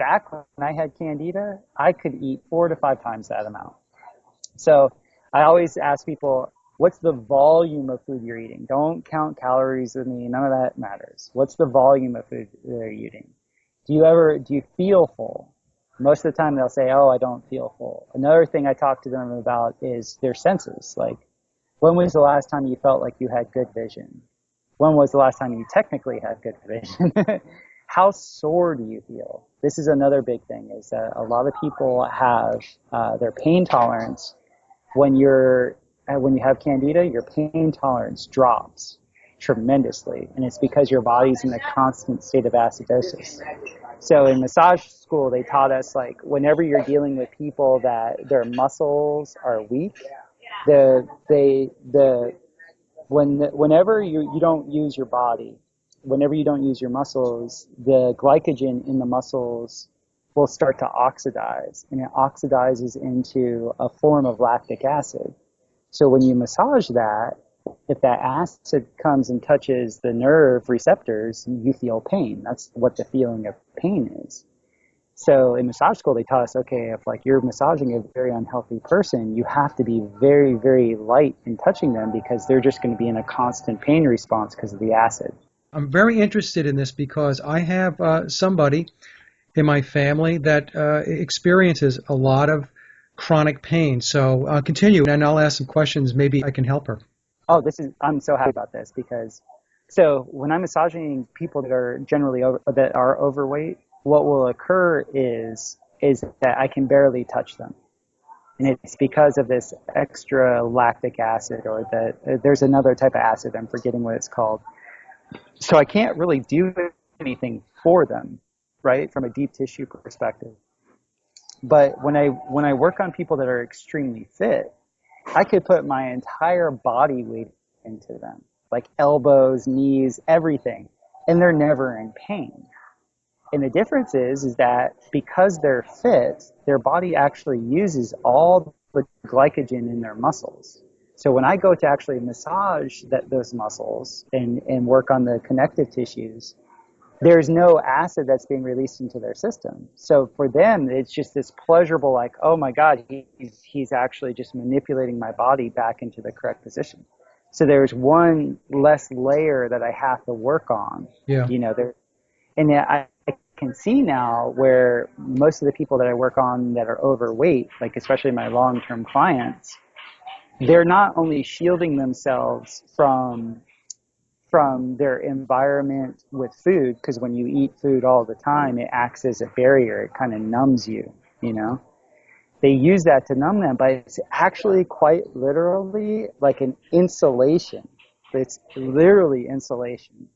Back when I had candida, I could eat 4 to 5 times that amount. So I always ask people, what's the volume of food you're eating? Don't count calories with me. None of that matters. What's the volume of food they're eating? Do you feel full? Most of the time they'll say, oh, I don't feel full. Another thing I talk to them about is their senses. Like, when was the last time you felt like you had good vision? When was the last time you technically had good vision? How sore do you feel? This is another big thing, is that a lot of people have their pain tolerance. When you have candida, your pain tolerance drops tremendously, and it's because your body's in a constant state of acidosis. So in massage school, they taught us, like, whenever you're dealing with people that their muscles are weak, whenever you don't use your body, whenever you don't use your muscles, the glycogen in the muscles will start to oxidize, and it oxidizes into a form of lactic acid. So when you massage that, if that acid comes and touches the nerve receptors, you feel pain. That's what the feeling of pain is. So in massage school, they taught us, okay, if like you're massaging a very unhealthy person, you have to be very, very light in touching them because they're just going to be in a constant pain response because of the acid. I'm very interested in this because I have somebody, in my family that experiences a lot of chronic pain. So continue, and I'll ask some questions. Maybe I can help her. Oh, I'm so happy about this because, so when I'm massaging people that are that are overweight, what will occur is that I can barely touch them. And it's because of this extra lactic acid, or there's another type of acid, I'm forgetting what it's called. So I can't really do anything for them, right, from a deep tissue perspective. But when I work on people that are extremely fit, I could put my entire body weight into them, like elbows, knees, everything, and they're never in pain. And the difference is that because they're fit, their body actually uses all the glycogen in their muscles. So when I go to actually massage those muscles and work on the connective tissues, there's no acid that's being released into their system. So for them, it's just this pleasurable, like, oh my God, he's actually just manipulating my body back into the correct position. So there's one less layer that I have to work on. Yeah. And I can see now where most of the people that I work on that are overweight, like especially my long-term clients, they're not only shielding themselves from their environment with food, because when you eat food all the time, it acts as a barrier. It kind of numbs you, you know. They use that to numb them, but it's actually quite literally like an insulation. It's literally insulation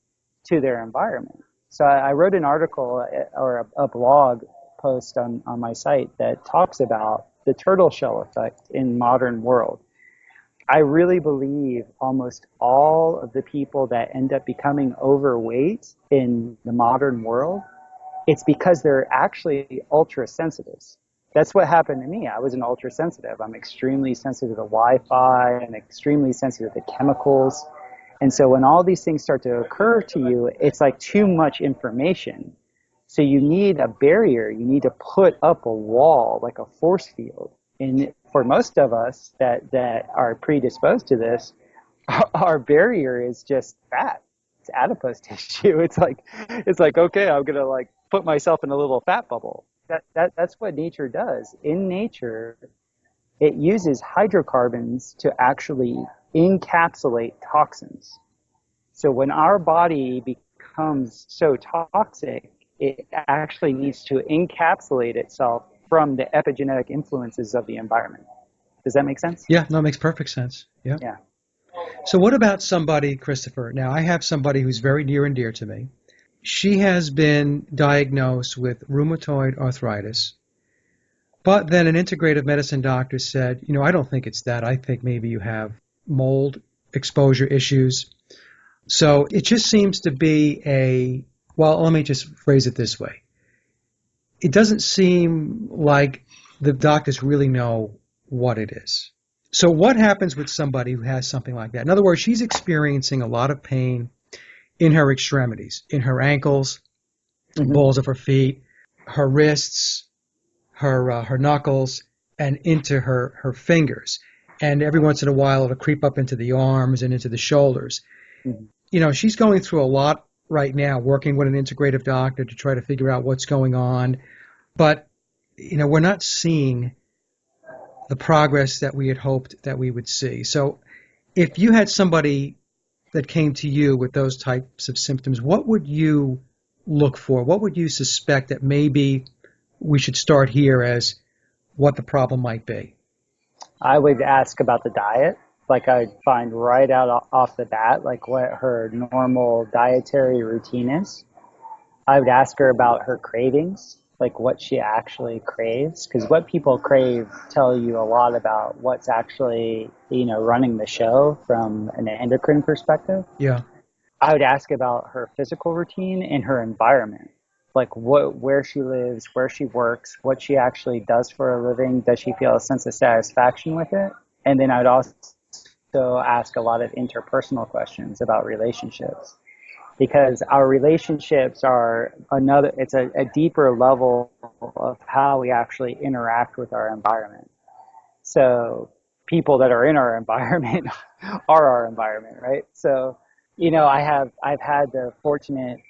to their environment. So I wrote an article or a blog post on my site that talks about the turtle shell effect in modern world. I really believe almost all of the people that end up becoming overweight in the modern world, it's because they're actually ultra sensitives. That's what happened to me. I was an ultra sensitive. I'm extremely sensitive to Wi-Fi and extremely sensitive to chemicals. And so when all these things start to occur to you, it's like too much information. So you need a barrier. You need to put up a wall, like a force field. And for most of us that are predisposed to this, our barrier is just fat. It's adipose tissue. It's like okay, I'm gonna like put myself in a little fat bubble. That's what nature does. In nature, it uses hydrocarbons to actually encapsulate toxins. So when our body becomes so toxic, it actually needs to encapsulate itself from the epigenetic influences of the environment. Does that make sense? Yeah, no, it makes perfect sense. Yeah. Yeah. So what about somebody, Christopher? Now, I have somebody who's very near and dear to me. She has been diagnosed with rheumatoid arthritis, but then an integrative medicine doctor said, I don't think it's that. I think maybe you have mold exposure issues. So it just seems to be well, let me just phrase it this way. It doesn't seem like the doctors really know what it is. So what happens with somebody who has something like that? In other words, she's experiencing a lot of pain in her extremities, in her ankles, balls of her feet, her wrists, her knuckles, and into her fingers. And every once in a while, it'll creep up into the arms and into the shoulders. She's going through a lot right now, working with an integrative doctor to try to figure out what's going on. But, we're not seeing the progress that we had hoped that we would see. So if you had somebody that came to you with those types of symptoms, what would you look for? What would you suspect that maybe we should start here as what the problem might be? I would ask about the diet. Like I'd find right out off the bat, like what her normal dietary routine is. I would ask her about her cravings, like what she actually craves, because what people crave tell you a lot about what's actually, running the show from an endocrine perspective. Yeah. I would ask about her physical routine and her environment, like where she lives, where she works, what she actually does for a living. Does she feel a sense of satisfaction with it? And then I would also ask a lot of interpersonal questions about relationships, because our relationships are it's a deeper level of how we actually interact with our environment. So people that are in our environment are our environment, right? So, I've had the fortunate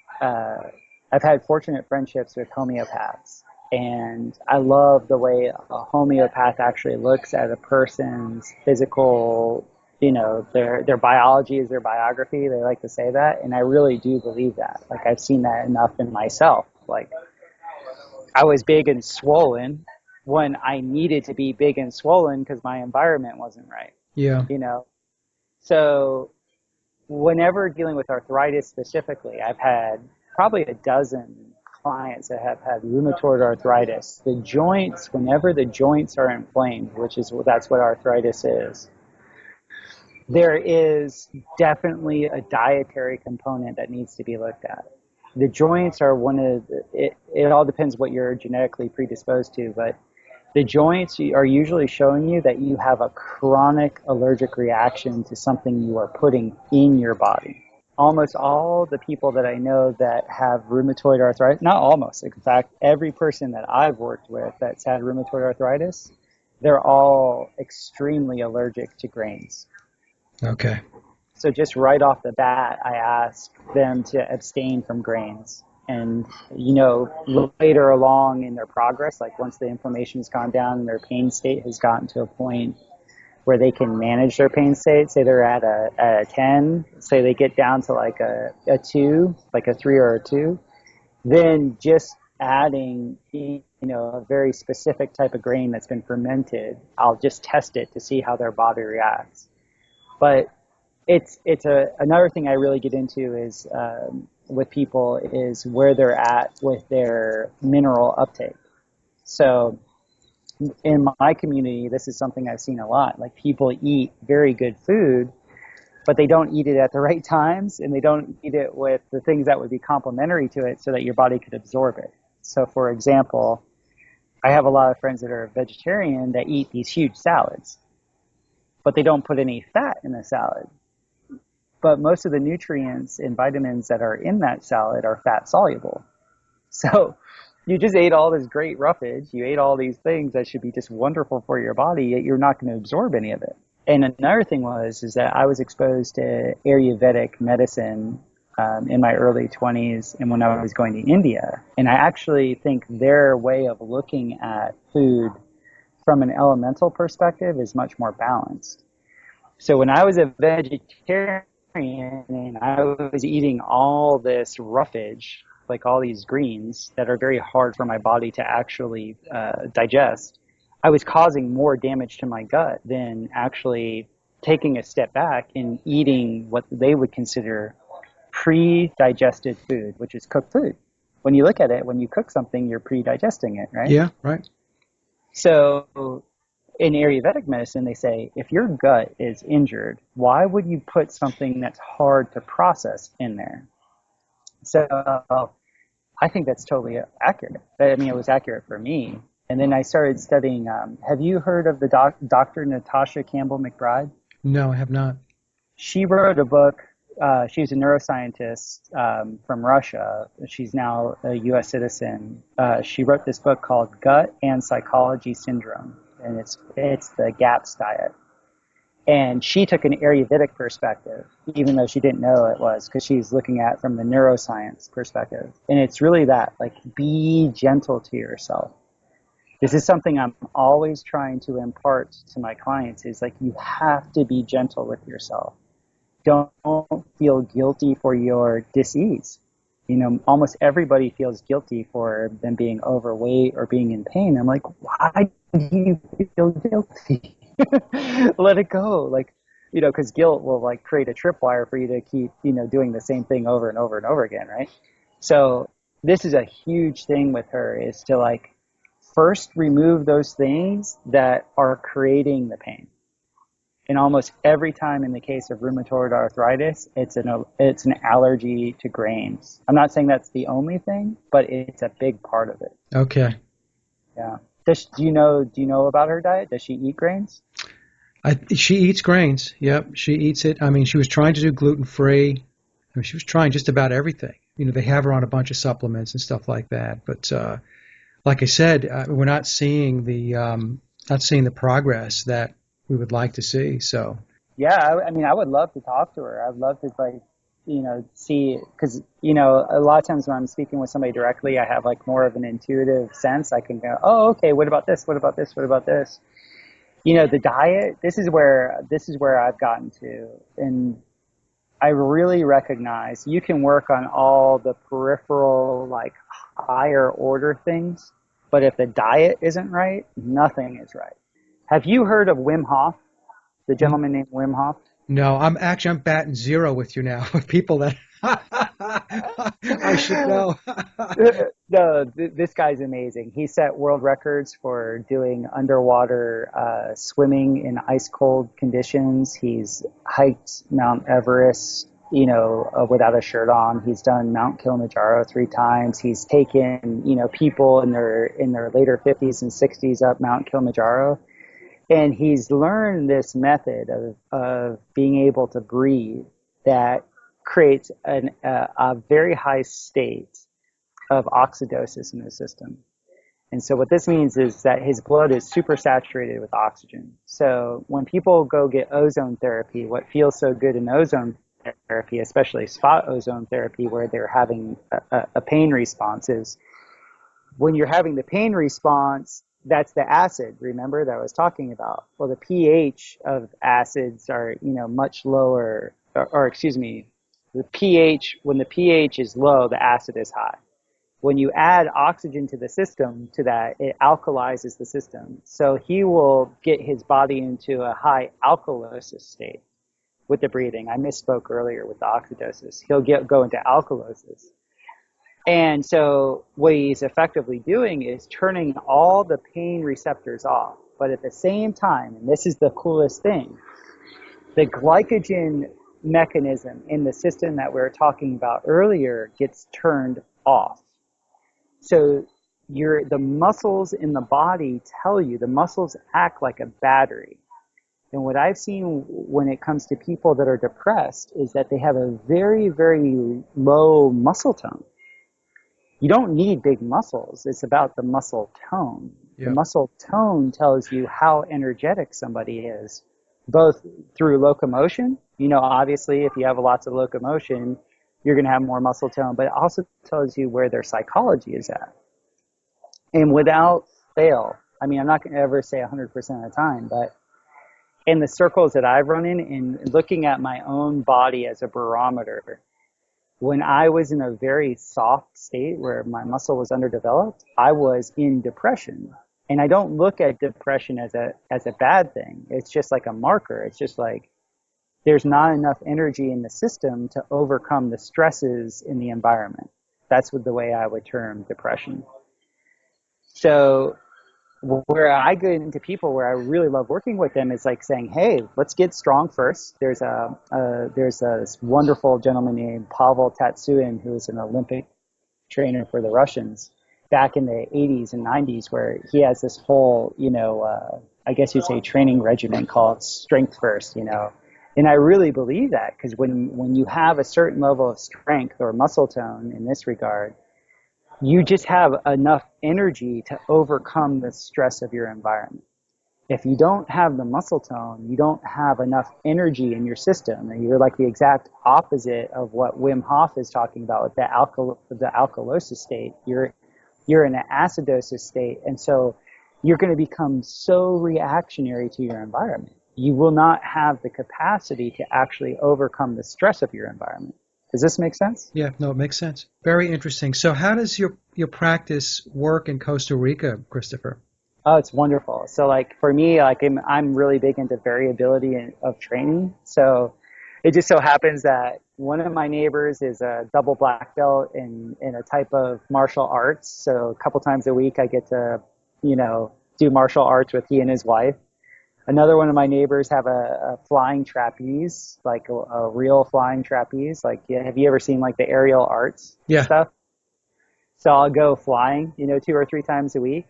I've had fortunate friendships with homeopaths, and I love the way a homeopath actually looks at a person's physical, their biology is their biography. They like to say that, and I really do believe that. Like, I've seen that enough in myself. Like, I was big and swollen when I needed to be big and swollen because my environment wasn't right, Yeah. you know? So whenever dealing with arthritis specifically, I've had probably a dozen clients that have had rheumatoid arthritis. The joints, whenever the joints are inflamed, that's what arthritis is, there is definitely a dietary component that needs to be looked at. The joints are it all depends what you're genetically predisposed to, but the joints are usually showing you that you have a chronic allergic reaction to something you are putting in your body. Almost all the people that I know that have rheumatoid arthritis, not almost, in fact, every person that I've worked with that's had rheumatoid arthritis, they're all extremely allergic to grains. Okay. So just right off the bat, I ask them to abstain from grains. And, later along in their progress, like once the inflammation's gone down and their pain state has gotten to a point where they can manage their pain state, say they're at a 10, say they get down to like a 2, like a 3 or a 2, then just adding, a very specific type of grain that's been fermented, I'll just test it to see how their body reacts. But another thing I really get into is with people is where they're at with their mineral uptake. So in my community, this is something I've seen a lot. Like, people eat very good food, but they don't eat it at the right times, and they don't eat it with the things that would be complementary to it so that your body could absorb it. So for example, I have a lot of friends that are vegetarian that eat these huge salads, but they don't put any fat in the salad. But most of the nutrients and vitamins that are in that salad are fat soluble. So you just ate all this great roughage. You ate all these things that should be just wonderful for your body, yet you're not going to absorb any of it. And another thing is that I was exposed to Ayurvedic medicine in my early 20s and when I was going to India. And I actually think their way of looking at food from an elemental perspective is much more balanced. So when I was a vegetarian and I was eating all this roughage, like all these greens that are very hard for my body to actually digest, I was causing more damage to my gut than actually taking a step back and eating what they would consider pre-digested food, which is cooked food. When you look at it, when you cook something, you're pre-digesting it, right? Yeah, right. So in Ayurvedic medicine, they say, if your gut is injured, why would you put something that's hard to process in there? So I think that's totally accurate. I mean, it was accurate for me. And then I started studying. Have you heard of the Dr. Natasha Campbell McBride? No, I have not. She wrote a book. She's a neuroscientist from Russia. She's now a U.S. citizen. She wrote this book called Gut and Psychology Syndrome, and it's the GAPS diet. And she took an Ayurvedic perspective, even though she didn't know it was, because she's looking at it from the neuroscience perspective. And it's really that, like, be gentle to yourself. This is something I'm always trying to impart to my clients is, like, you have to be gentle with yourself. Don't feel guilty for your dis-ease. Almost everybody feels guilty for them being overweight or being in pain. I'm like, why do you feel guilty? Let it go. Like, because guilt will, like, create a tripwire for you to keep, doing the same thing over and over and over again, right? So this is a huge thing with her, is to, like, first remove those things that are creating the pain. And almost every time in the case of rheumatoid arthritis, it's an allergy to grains. I'm not saying that's the only thing, but it's a big part of it. Okay. Yeah. Do you know about her diet? Does she eat grains? She eats grains. Yep, she eats it. I mean, she was trying to do gluten-free. I mean, she was trying just about everything. They have her on a bunch of supplements and stuff like that. But like I said, we're not seeing the progress that we would like to see. So yeah, I mean, I would love to talk to her. I'd love to, like, see, because, a lot of times when I'm speaking with somebody directly, I have like more of an intuitive sense. I can go, oh, okay, what about this? What about this? What about this? The diet, this is where I've gotten to. And I really recognize you can work on all the peripheral, like higher order things, but if the diet isn't right, nothing is right. Have you heard of Wim Hof, the gentleman named Wim Hof? No, I'm batting zero with you now with people that I should know. No, this guy's amazing. He set world records for doing underwater swimming in ice cold conditions. He's hiked Mount Everest, without a shirt on. He's done Mount Kilimanjaro 3 times. He's taken, people in their later 50s and 60s up Mount Kilimanjaro. And he's learned this method of being able to breathe that creates a very high state of oxidosis in the system. And so what this means is that his blood is super saturated with oxygen. So when people go get ozone therapy, what feels so good in ozone therapy, especially spot ozone therapy, where they're having a pain response, is when you're having the pain response, that's the acid, remember, that I was talking about. Well, the pH of acids are, much lower, or excuse me, when the pH is low, the acid is high. When you add oxygen to the system, to that, it alkalizes the system. So he will get his body into a high alkalosis state with the breathing. I misspoke earlier with the oxidosis. He'll go into alkalosis. And so what he's effectively doing is turning all the pain receptors off. But at the same time, and this is the coolest thing, the glycogen mechanism in the system that we were talking about earlier gets turned off. So the muscles in the body the muscles act like a battery. And what I've seen when it comes to people that are depressed is that they have a very, very low muscle tone. You don't need big muscles. It's about the muscle tone. Yeah. The muscle tone tells you how energetic somebody is, both through locomotion. Obviously, if you have lots of locomotion, you're going to have more muscle tone, but it also tells you where their psychology is at. And without fail, I'm not going to ever say 100% of the time, but in the circles that I've run in looking at my own body as a barometer, when I was in a very soft state where my muscle was underdeveloped, I was in depression. And I don't look at depression as a bad thing. It's just like a marker. It's just like there's not enough energy in the system to overcome the stresses in the environment. That's the way I would term depression. So where I get into people where I really love working with them is like saying, hey, let's get strong first. There's a wonderful gentleman named Pavel Tatsuin, who is an Olympic trainer for the Russians back in the 80s and 90s, where he has this whole, I guess you'd say training regimen called strength first, And I really believe that, because when you have a certain level of strength or muscle tone in this regard, you just have enough energy to overcome the stress of your environment. If you don't have the muscle tone, you don't have enough energy in your system, and you're like the exact opposite of what Wim Hof is talking about with the alkalosis state. You're in an acidosis state, and so you're going to become so reactionary to your environment. You will not have the capacity to actually overcome the stress of your environment. Does this make sense? Yeah, no, it makes sense. Very interesting. So how does your practice work in Costa Rica, Christopher? Oh, it's wonderful. So like for me, like I'm really big into variability of training. So it just so happens that one of my neighbors is a double black belt in a type of martial arts. So a couple times a week I get to, do martial arts with he and his wife. Another one of my neighbors have a flying trapeze, like a real flying trapeze. Like, have you ever seen like the aerial arts stuff? So I'll go flying, 2 or 3 times a week.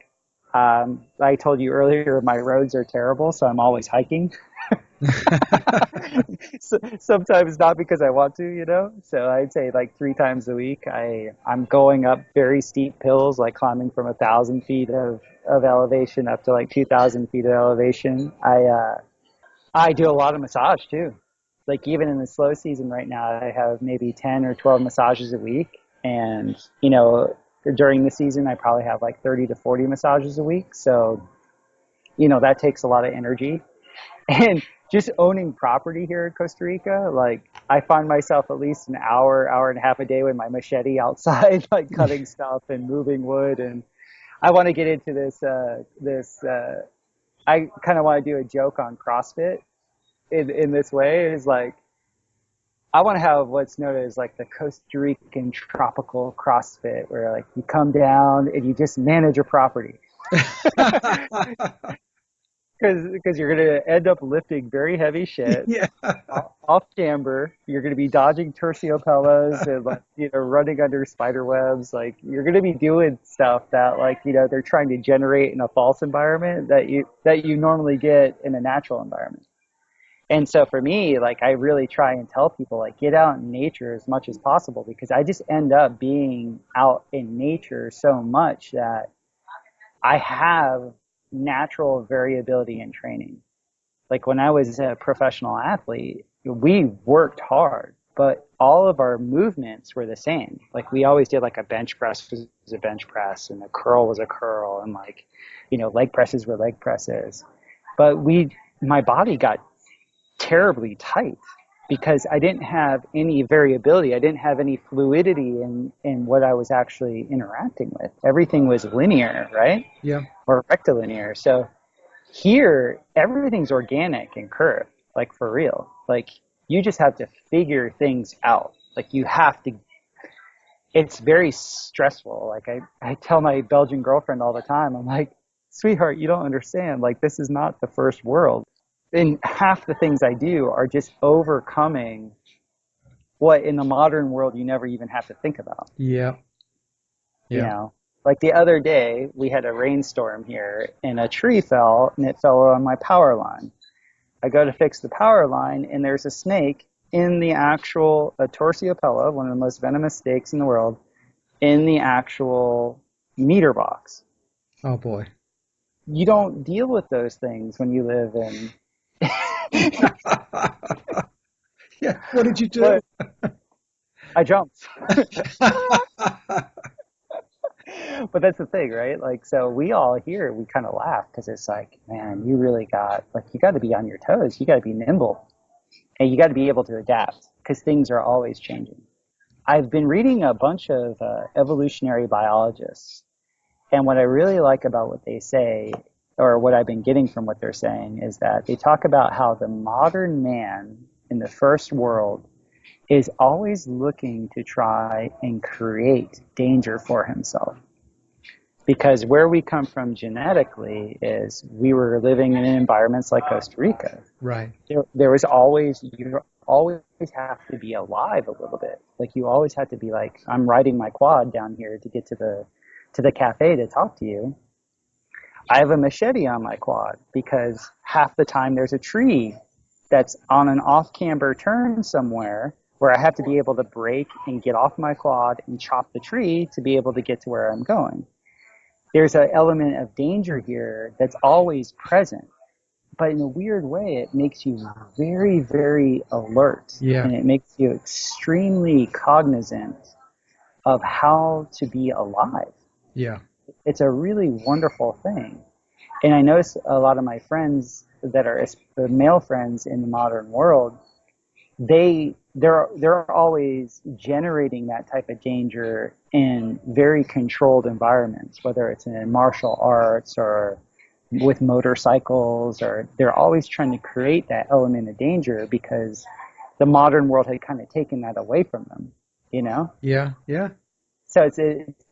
I told you earlier, my roads are terrible, so I'm always hiking. So, sometimes not because I want to, So I'd say like 3 times a week. I'm going up very steep hills, like climbing from 1,000 feet of elevation up to like 2,000 feet of elevation. I do a lot of massage too. like even in the slow season right now, I have maybe 10 or 12 massages a week. And, during the season, I probably have like 30 to 40 massages a week. So, that takes a lot of energy. And just owning property here in Costa Rica, like I find myself at least an hour and a half a day with my machete outside, like cutting stuff and moving wood. And I want to get into I kind of want to do a joke on CrossFit in this way is like, I want to have what's known as like the Costa Rican tropical CrossFit, where like you come down and you just manage your property. Because you're going to end up lifting very heavy shit Yeah. off camber. You're going to be dodging terciopellas and like, running under spider webs. Like you're going to be doing stuff that like, they're trying to generate in a false environment that you normally get in a natural environment. And so for me, like I really try and tell people like get out in nature as much as possible, because I just end up being out in nature so much that I have natural variability in training. Like when I was a professional athlete, we worked hard, but all of our movements were the same. Like we always did like a bench press was a bench press and a curl was a curl, and like, leg presses were leg presses. But my body got terribly tight because I didn't have any variability. I didn't have any fluidity in what I was actually interacting with. Everything was linear, right? Yeah. Or rectilinear. So here, everything's organic and curved, like for real. Like you just have to figure things out. Like you have to, it's very stressful. Like I tell my Belgian girlfriend all the time, I'm like, sweetheart, you don't understand. Like this is not the first world. And half the things I do are just overcoming what in the modern world you never even have to think about. Yeah. Yeah. Like the other day we had a rainstorm here and a tree fell and it fell on my power line. I go to fix the power line and there's a snake in the actual torciopella, one of the most venomous snakes in the world, in the actual meter box. Oh boy. You don't deal with those things when you live in Yeah. What did you do? I jumped. But that's the thing, right? Like, so we all here, we kind of laugh because it's like, man, you got to be on your toes. You got to be nimble and you got to be able to adapt because things are always changing. I've been reading a bunch of evolutionary biologists, and what I really like about what they say, or what I've been getting from what they're saying, is that they talk about how the modern man in the first world is always looking to try and create danger for himself. Because where we come from genetically is we were living in environments like Costa Rica. Right. There was always, you always have to be alive a little bit. Like you always have to be like, I'm riding my quad down here to get to the cafe to talk to you. I have a machete on my quad because half the time there's a tree that's on an off-camber turn somewhere where I have to be able to brake and get off my quad and chop the tree to be able to get to where I'm going. There's an element of danger here that's always present, but in a weird way, it makes you very, very alert. Yeah. And it makes you extremely cognizant of how to be alive. Yeah. It's a really wonderful thing. And I notice a lot of my friends that are male friends in the modern world, they're always generating that type of danger in very controlled environments, whether it's in martial arts or with motorcycles, or they're always trying to create that element of danger because the modern world had kind of taken that away from them, Yeah. Yeah. So it's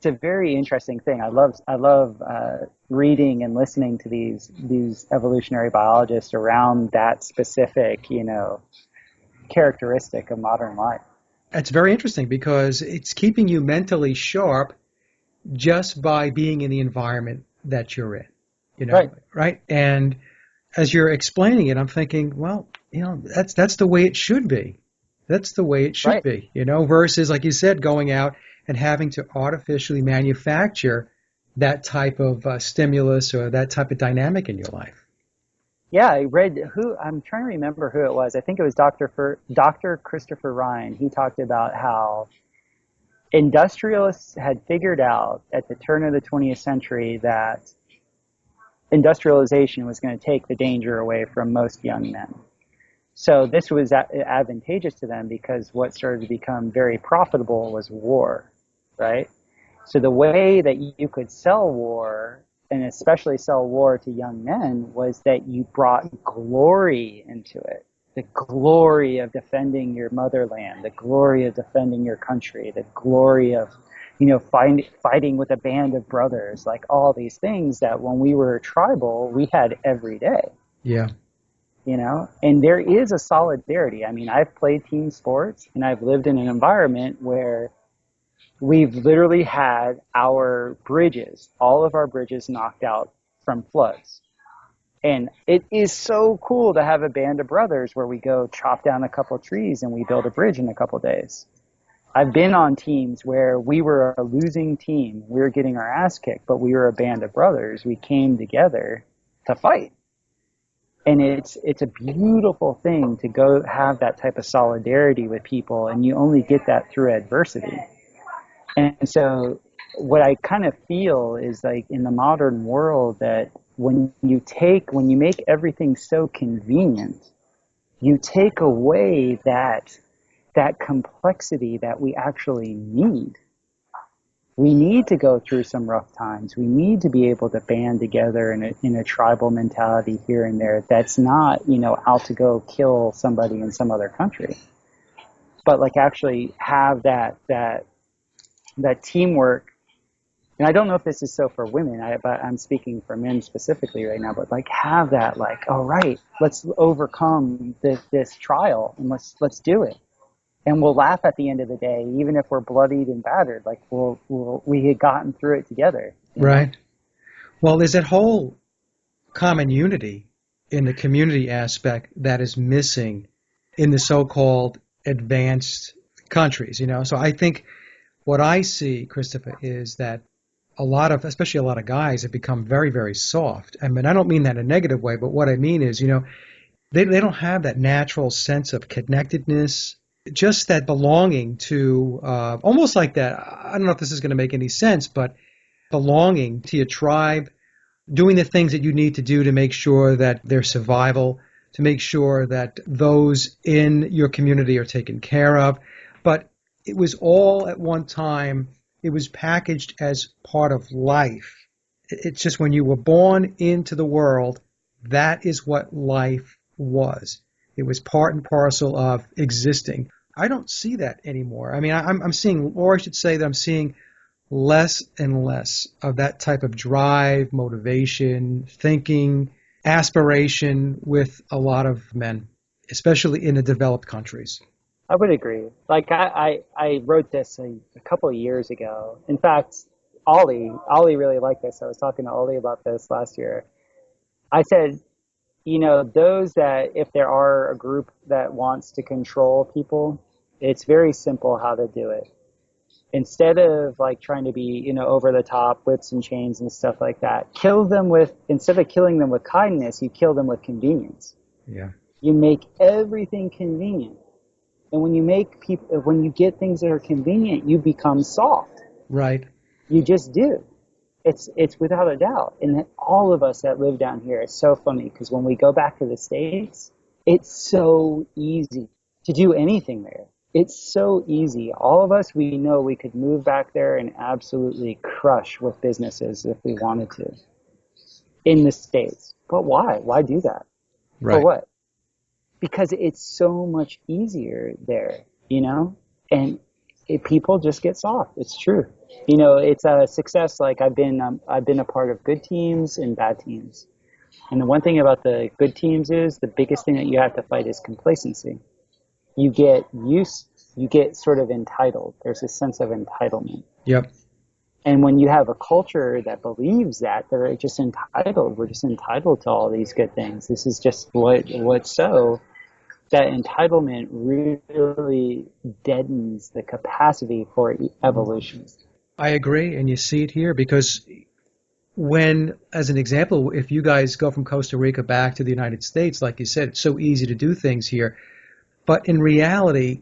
a very interesting thing. I love reading and listening to these evolutionary biologists around that specific, characteristic of modern life. It's very interesting because it's keeping you mentally sharp just by being in the environment that you're in, right? And as you're explaining it, I'm thinking, well, that's the way it should be. That's the way it should be, versus, like you said, going out and having to artificially manufacture that type of stimulus or that type of dynamic in your life. Yeah, I read I'm trying to remember who it was. I think it was Dr. Christopher Ryan. He talked about how industrialists had figured out at the turn of the 20th century that industrialization was going to take the danger away from most young men. So this was advantageous to them because what started to become very profitable was war, right? So the way that you could sell war, and especially sell war to young men, was that you brought glory into it. The glory of defending your motherland, the glory of defending your country, the glory of, fighting with a band of brothers, like all these things that when we were tribal, we had every day. Yeah. And there is a solidarity. I mean, I've played team sports and I've lived in an environment where we've literally had all of our bridges knocked out from floods. And it is so cool to have a band of brothers where we go chop down a couple trees and we build a bridge in a couple days. I've been on teams where we were a losing team. We were getting our ass kicked, but we were a band of brothers. We came together to fight. And it's a beautiful thing to go have that type of solidarity with people, and you only get that through adversity. And so what I kind of feel is like in the modern world that when you make everything so convenient, you take away that complexity that we actually need. We need to go through some rough times. We need to be able to band together in a tribal mentality here and there. That's not, out to go kill somebody in some other country, but like actually have that teamwork. And I don't know if this is so for women, but I'm speaking for men specifically right now, but like have that, like, all right, let's overcome this trial and let's do it. And we'll laugh at the end of the day, even if we're bloodied and battered, like we had gotten through it together. Right. Well, there's that whole common unity in the community aspect that is missing in the so-called advanced countries, So I think what I see, Christopher, is that especially a lot of guys have become very, very soft. I mean, I don't mean that in a negative way, but what I mean is, they don't have that natural sense of connectedness, just that belonging to, almost like that. I don't know if this is going to make any sense, but belonging to your tribe, doing the things that you need to do to make sure that their survival, to make sure that those in your community are taken care of. But it was all at one time, it was packaged as part of life. It's just when you were born into the world, that is what life was. It was part and parcel of existing. I don't see that anymore. I mean, I'm seeing, or I should say that I'm seeing less and less of that type of drive, motivation, thinking, aspiration with a lot of men, especially in the developed countries. I would agree. Like I wrote this a couple of years ago. In fact, Ollie really liked this. I was talking to Ollie about this last year. I said, those that, if there are a group that wants to control people, it's very simple how to do it. Instead of like trying to be, over the top, whips and chains and stuff like that, instead of killing them with kindness, you kill them with convenience. Yeah. You make everything convenient. And when you get things that are convenient, you become soft. Right. You just do. It's without a doubt. And all of us that live down here, it's so funny because when we go back to the States, it's so easy to do anything there. It's so easy. All of us, we know we could move back there and absolutely crush with businesses if we wanted to in the States. But why? Why do that? Right. For what? Because it's so much easier there, and people just get soft. It's true. It's a success. Like I've been a part of good teams and bad teams. And the one thing about the good teams is the biggest thing that you have to fight is complacency. You get sort of entitled. There's a sense of entitlement. Yep. And when you have a culture that believes that, they're just entitled. We're just entitled to all these good things. This is just what's so. That entitlement really deadens the capacity for evolution. I agree, and you see it here because when, as an example, if you guys go from Costa Rica back to the United States, like you said, it's so easy to do things here. But in reality,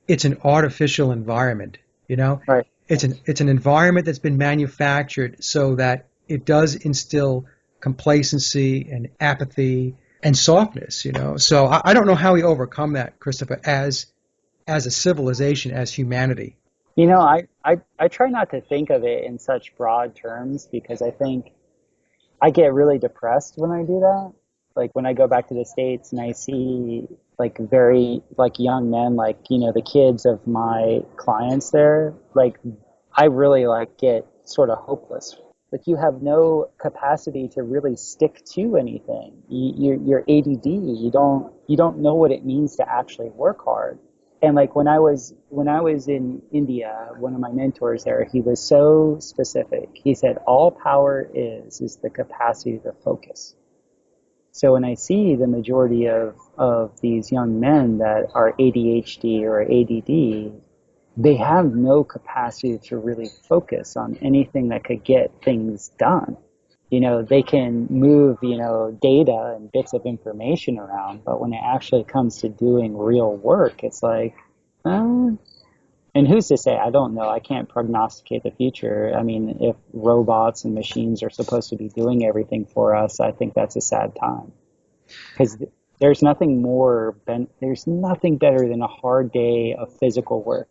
it's an artificial environment, you know? Right. It's an environment that's been manufactured so that it does instill complacency and apathy and softness, you know? So I don't know how we overcome that, Christopher, as a civilization, as humanity. I try not to think of it in such broad terms because I think I get really depressed when I do that. Like when I go back to the States and I see like very like young men, like, the kids of my clients there, like I really like get sort of hopeless. Like you have no capacity to really stick to anything. You're ADD. You don't know what it means to actually work hard. And like when I was in India, one of my mentors there, he was so specific. He said, all power is the capacity to focus. So when I see the majority of these young men that are ADHD or ADD, they have no capacity to really focus on anything that could get things done. They can move, data and bits of information around, but when it actually comes to doing real work, it's like, uh, and who's to say? I don't know. I can't prognosticate the future. I mean, if robots and machines are supposed to be doing everything for us, I think that's a sad time. Because there's nothing better than a hard day of physical work.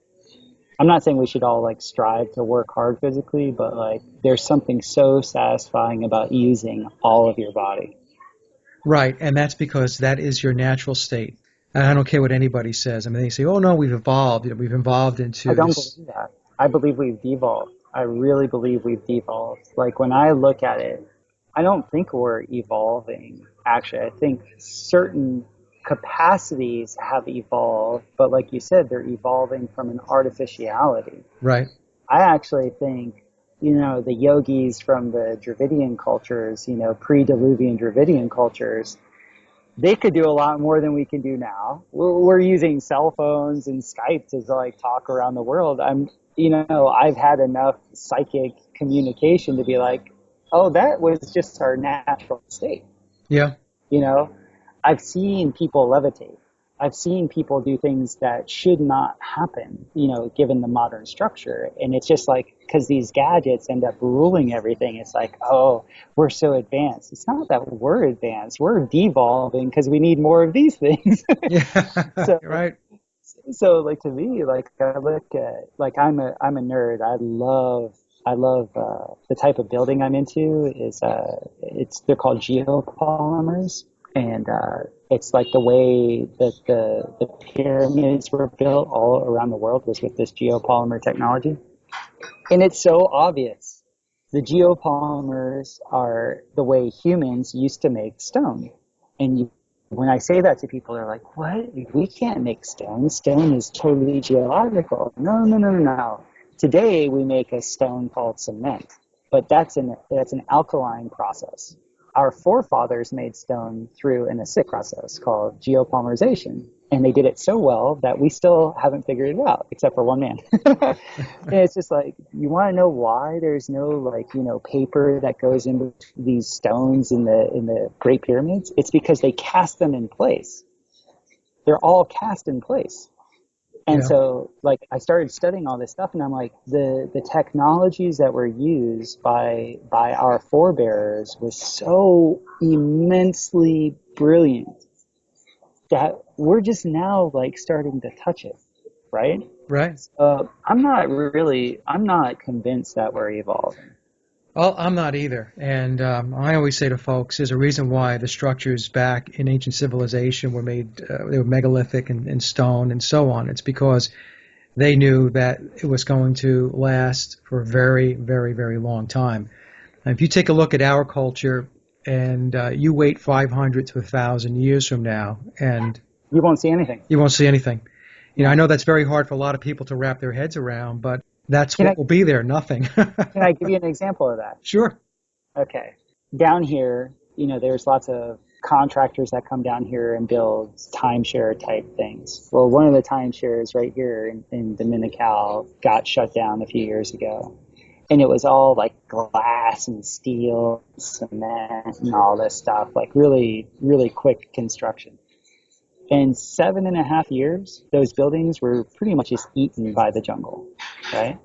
I'm not saying we should all like strive to work hard physically, but like there's something so satisfying about using all of your body. Right, and that's because that is your natural state. And I don't care what anybody says. I mean, they say, "Oh no, we've evolved. We've evolved I into don't this." believe that. I believe we've devolved. I really believe we've devolved. Like when I look at it, I don't think we're evolving. Actually, I think certain capacities have evolved, but like you said, they're evolving from an artificiality. Right. I actually think, the yogis from the Dravidian cultures, pre-Diluvian Dravidian cultures, they could do a lot more than we can do now. We're using cell phones and Skype to like talk around the world. I've had enough psychic communication to be like, oh, that was just our natural state. Yeah. You know, I've seen people levitate. I've seen people do things that should not happen, given the modern structure. And it's just like, because these gadgets end up ruling everything, it's like, oh, we're so advanced. It's not that we're advanced. We're devolving because we need more of these things. Yeah. so, Right. so like to me, like I look at, like I'm a nerd. I love the type of building I'm into is they're called geopolymers, and it's like the way that the pyramids were built all around the world was with this geopolymer technology, and it's so obvious. The geopolymers are the way humans used to make stone, and when I say that to people, they're like, "What? We can't make stone. Stone is totally geological." No, no, no, no, no. Today we make a stone called cement, but that's an alkaline process. Our forefathers made stone through an acidic process called geopolymerization, and they did it so well that we still haven't figured it out, except for one man. And it's just like, you want to know why there's no like paper that goes into these stones in the Great Pyramids? It's because they cast them in place. They're all cast in place. And Yeah. so, like, I started studying all this stuff, and I'm like, the technologies that were used by our forebears was so immensely brilliant that we're just now like starting to touch it, right? Right. I'm not convinced that we're evolving. Well, I'm not either. And I always say to folks, there's a reason why the structures back in ancient civilization were made, they were megalithic and stone and so on. It's because they knew that it was going to last for a very, very, very long time. And if you take a look at our culture and you wait 500 to 1,000 years from now, and You won't see anything. you won't see anything. I No. know that's very hard for a lot of people to wrap their heads around, but that's Can what I will be there, nothing. can I give you an example of that? Sure. Okay. Down here, there's lots of contractors that come down here and build timeshare type things. Well, one of the timeshares right here in Dominical got shut down a few years ago. And it was all like glass and steel, cement, and all this stuff, like really, really quick construction. In 7.5 years, those buildings were pretty much just eaten by the jungle, right?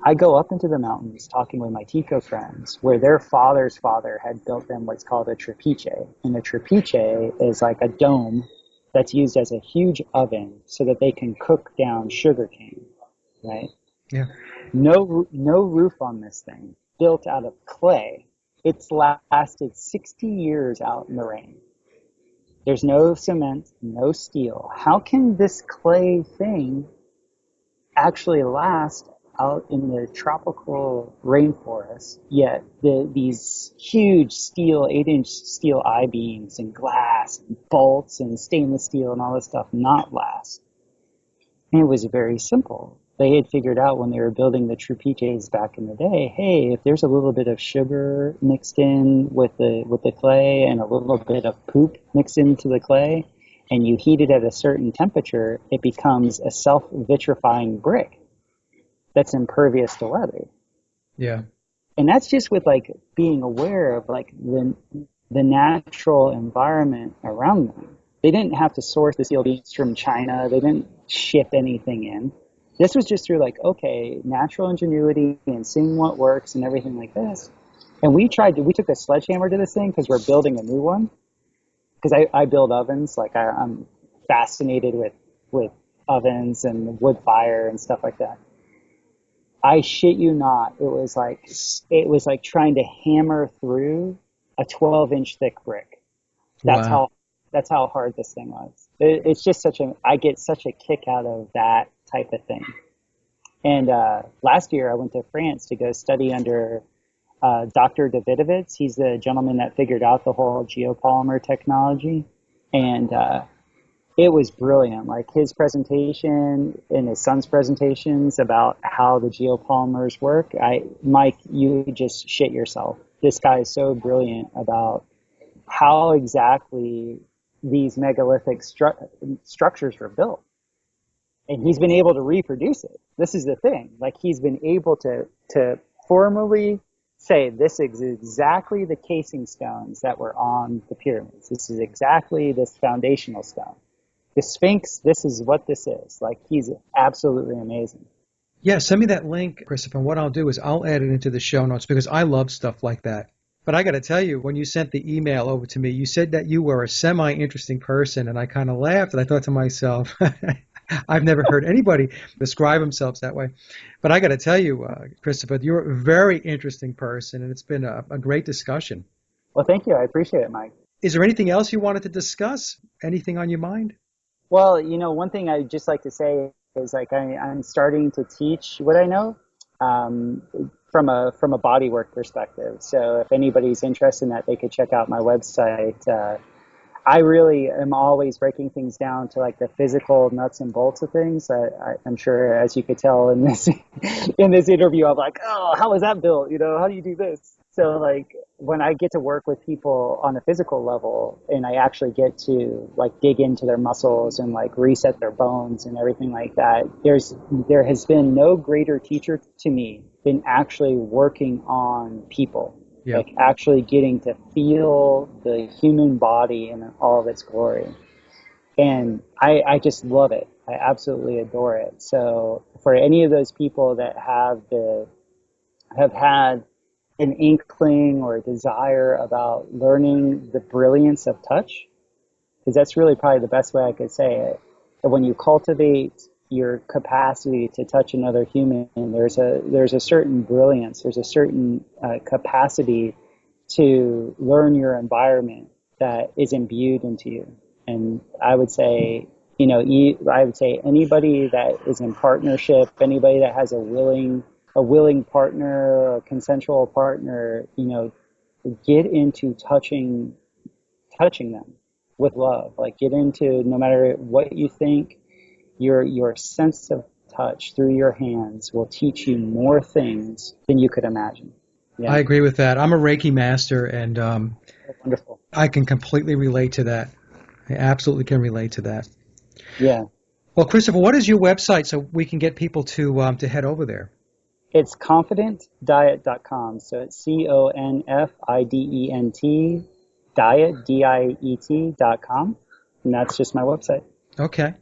I go up into the mountains talking with my Tico friends where their father's father had built them what's called a trapiche. And a trapiche is like a dome that's used as a huge oven so that they can cook down sugarcane, right? Yeah. No roof on this thing, built out of clay. It's lasted 60 years out in the rain. There's no cement, no steel. How can this clay thing actually last out in the tropical rainforest, yet these huge steel, 8-inch steel I-beams and glass and bolts and stainless steel and all this stuff not last? And it was very simple. They had figured out when they were building the trapiches back in the day, hey, if there's a little bit of sugar mixed in with the clay and a little bit of poop mixed into the clay, and you heat it at a certain temperature, it becomes a self-vitrifying brick that's impervious to weather. Yeah. And that's just with like being aware of like the natural environment around them. They didn't have to source the steel beams from China. They didn't ship anything in. This was just through like, okay, natural ingenuity and seeing what works and everything like this. And we took a sledgehammer to this thing because we're building a new one. Because I build ovens, like I'm fascinated with ovens and wood fire and stuff like that. I shit you not, it was like trying to hammer through a 12-inch thick brick. That's Wow. how hard this thing was. It's just I get such a kick out of that type of thing. And last year I went to France to go study under Dr. Davidovitz. He's the gentleman that figured out the whole geopolymer technology. And it was brilliant. Like his presentation and his son's presentations about how the geopolymers work. Mike, you just shit yourself. This guy is so brilliant about how exactly these megalithic structures were built. And he's been able to reproduce it. This is the thing. Like he's been able to formally say this is exactly the casing stones that were on the pyramids. This is exactly this foundational stone. The Sphinx, this is what this is. Like, he's absolutely amazing. Yeah, send me that link, Christopher. And what I'll do is I'll add it into the show notes because I love stuff like that. But I got to tell you, when you sent the email over to me, you said that you were a semi-interesting person, and I kind of laughed, and I thought to myself, I've never heard anybody describe themselves that way. But I got to tell you, Christopher, you're a very interesting person, and it's been a great discussion. Well, thank you. I appreciate it, Mike. Is there anything else you wanted to discuss? Anything on your mind? Well, one thing I'd just like to say is like I'm starting to teach what I know from a bodywork perspective. So if anybody's interested in that, they could check out my website. I really am always breaking things down to like the physical nuts and bolts of things. I'm sure, as you could tell in this interview, I'm like, oh, how is that built? How do you do this? So like when I get to work with people on a physical level and I actually get to like dig into their muscles and like reset their bones and everything like that, there has been no greater teacher to me than actually working on people. Yeah. Like actually getting to feel the human body in all of its glory. And I just love it. I absolutely adore it. So for any of those people that have had an inkling or a desire about learning the brilliance of touch, because that's really probably the best way I could say it. That when you cultivate your capacity to touch another human, there's a certain brilliance, there's a certain capacity to learn your environment that is imbued into you. And I would say, anybody that is in partnership, anybody that has a willing partner, a consensual partner, get into touching them with love. Like get into, no matter what you think, your sense of touch through your hands will teach you more things than you could imagine. Yeah. I agree with that. I'm a Reiki master, and Wonderful. I can completely relate to that. I absolutely can relate to that. Yeah. Well, Christopher, what is your website so we can get people to head over there? It's confidentdiet.com. So it's CONFIDENT diet, DIET.com. And that's just my website. Okay.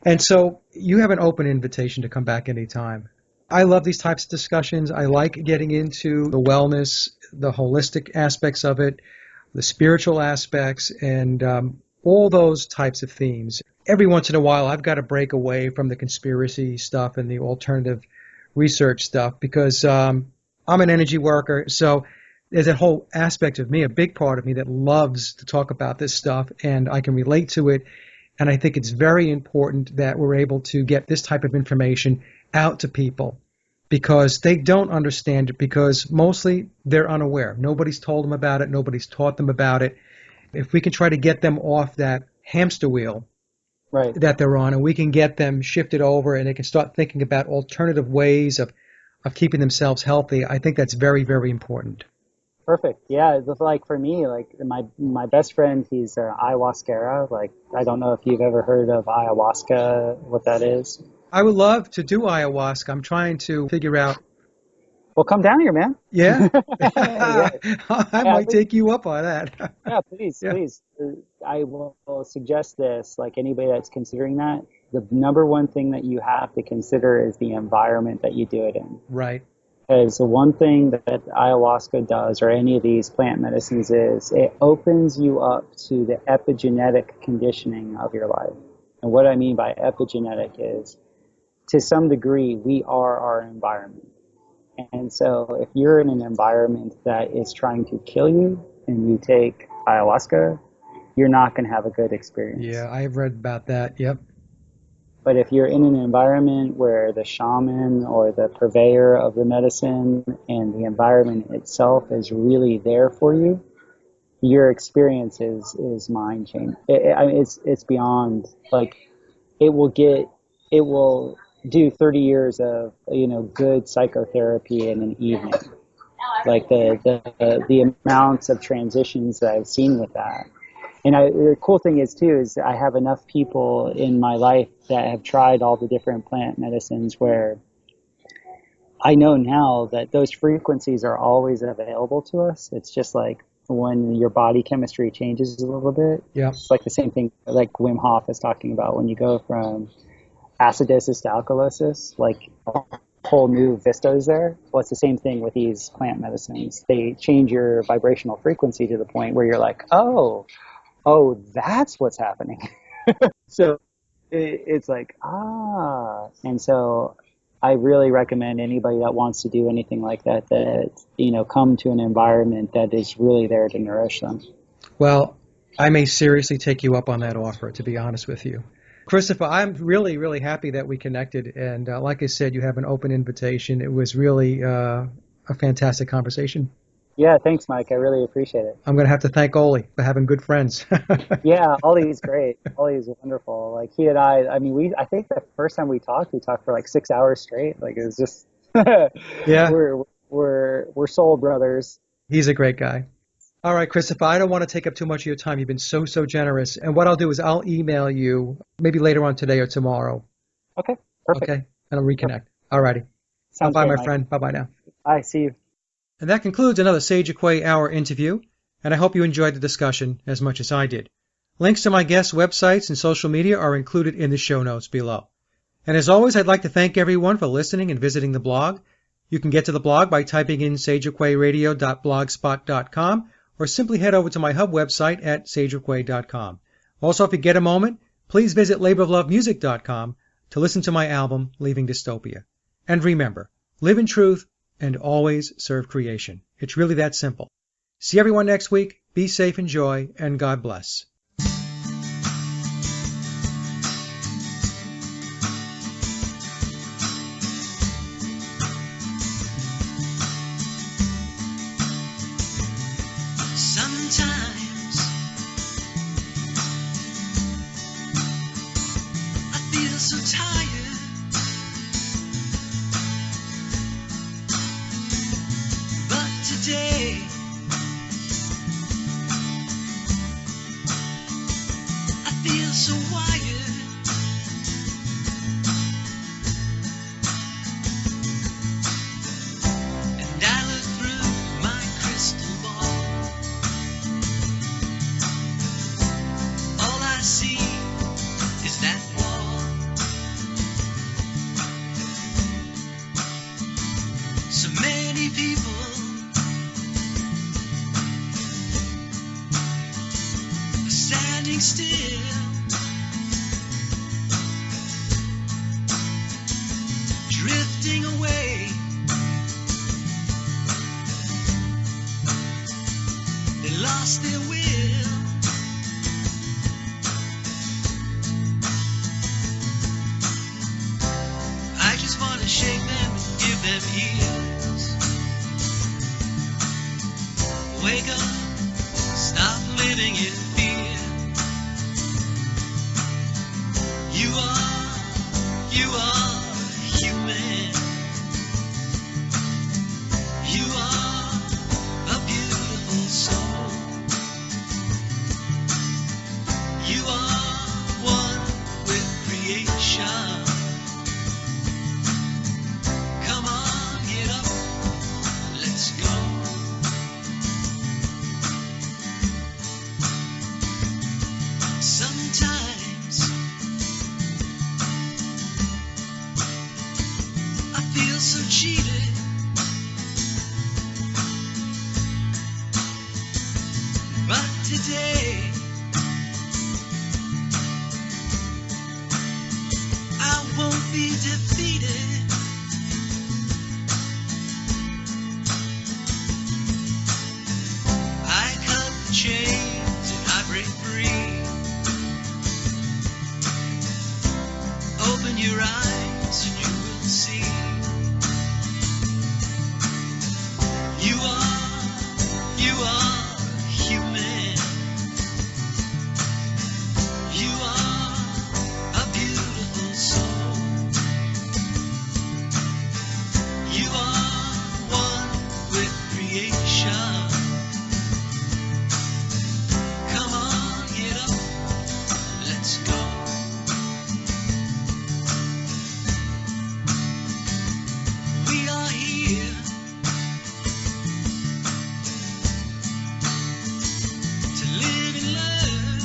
And so you have an open invitation to come back anytime. I love these types of discussions. I like getting into the wellness, the holistic aspects of it, the spiritual aspects, and all those types of themes. Every once in a while, I've got to break away from the conspiracy stuff and the alternative research stuff because I'm an energy worker. So there's a whole aspect of me, a big part of me that loves to talk about this stuff, and I can relate to it. And I think it's very important that we're able to get this type of information out to people because they don't understand it because mostly they're unaware. Nobody's told them about it. Nobody's taught them about it. If we can try to get them off that hamster wheel Right. that they're on and we can get them shifted over and they can start thinking about alternative ways of keeping themselves healthy, I think that's very, very important. Perfect. Yeah, it's like for me, like my best friend, he's ayahuasquera. Like I don't know if you've ever heard of ayahuasca, what that is. I would love to do ayahuasca. I'm trying to figure out. Well, come down here, man. Yeah, Yeah, I might take you up on that. yeah, please, Yeah, please. I will suggest this. Like anybody that's considering that, the number one thing that you have to consider is the environment that you do it in. right. Because the one thing that ayahuasca does, or any of these plant medicines, is it opens you up to the epigenetic conditioning of your life. And what I mean by epigenetic is, to some degree, we are our environment. And so if you're in an environment that is trying to kill you and you take ayahuasca, you're not going to have a good experience. Yeah, I've read about that. Yep. But if you're in an environment where the shaman or the purveyor of the medicine and the environment itself is really there for you, your experience is mind changing. I mean, it's beyond, like, it will do 30 years of good psychotherapy in an evening. Like the amounts of transitions that I've seen with that. And the cool thing is too is I have enough people in my life that have tried all the different plant medicines where I know now that those frequencies are always available to us. It's just like when your body chemistry changes a little bit. Yep. It's like the same thing like Wim Hof is talking about when you go from acidosis to alkalosis, like a whole new vista is there. Well, it's the same thing with these plant medicines. They change your vibrational frequency to the point where you're like, oh, that's what's happening. So it's like, and so I really recommend anybody that wants to do anything like that, come to an environment that is really there to nourish them. Well, I may seriously take you up on that offer, to be honest with you. Christopher, I'm really, really happy that we connected. And like I said, you have an open invitation. It was really a fantastic conversation. Yeah, thanks, Mike. I really appreciate it. I'm going to have to thank Oli for having good friends. Yeah, Ollie's great. Ollie's wonderful. Like he and I mean, I think the first time we talked for like 6 hours straight. Like it was just, Yeah, we're soul brothers. he's a great guy. All right, Christopher, I don't want to take up too much of your time. You've been so, so generous. And what I'll do is I'll email you maybe later on today or tomorrow. Okay, perfect. Okay, and I'll reconnect. All righty. Sounds Bye-bye, great, my Mike. friend. Bye-bye now. I see you. And that concludes another Sage Quay Hour interview, and I hope you enjoyed the discussion as much as I did. Links to my guests' websites and social media are included in the show notes below. And as always, I'd like to thank everyone for listening and visiting the blog. You can get to the blog by typing in sageofquayradio.blogspot.com or simply head over to my hub website at sageofquay.com. Also, if you get a moment, please visit laboroflovemusic.com to listen to my album, Leaving Dystopia. And remember, live in truth and always serve creation. It's really that simple. See everyone next week. Be safe, enjoy, and God bless. Sometimes I feel so tired, but today I feel so wired. standing still. Drifting away. They lost their will. I just want to shake them and give them ears. Wake up, stop living in fear. You are human. You are a beautiful soul. You are one with creation. Come on, get up, let's go. Sometimes I feel so cheated. But today I won't be defeated. I cut the chains and I break free. Open your eyes and you will see. You are human. You are a beautiful soul. You are one with creation. Come on, get up, let's go. We are here to live and learn.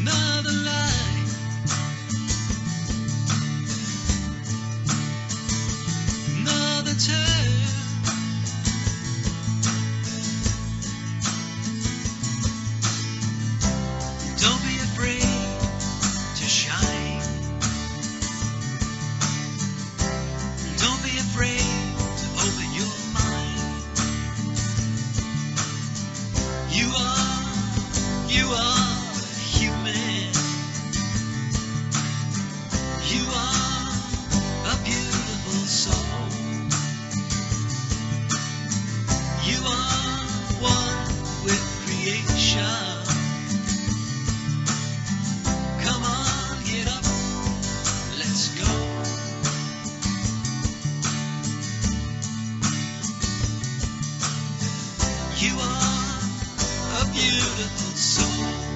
Another life, another turn. Don't be afraid to shine. Don't be afraid to open your mind. You are human. You are a beautiful soul. You are one with creation. Come on, get up, let's go. You are a beautiful soul.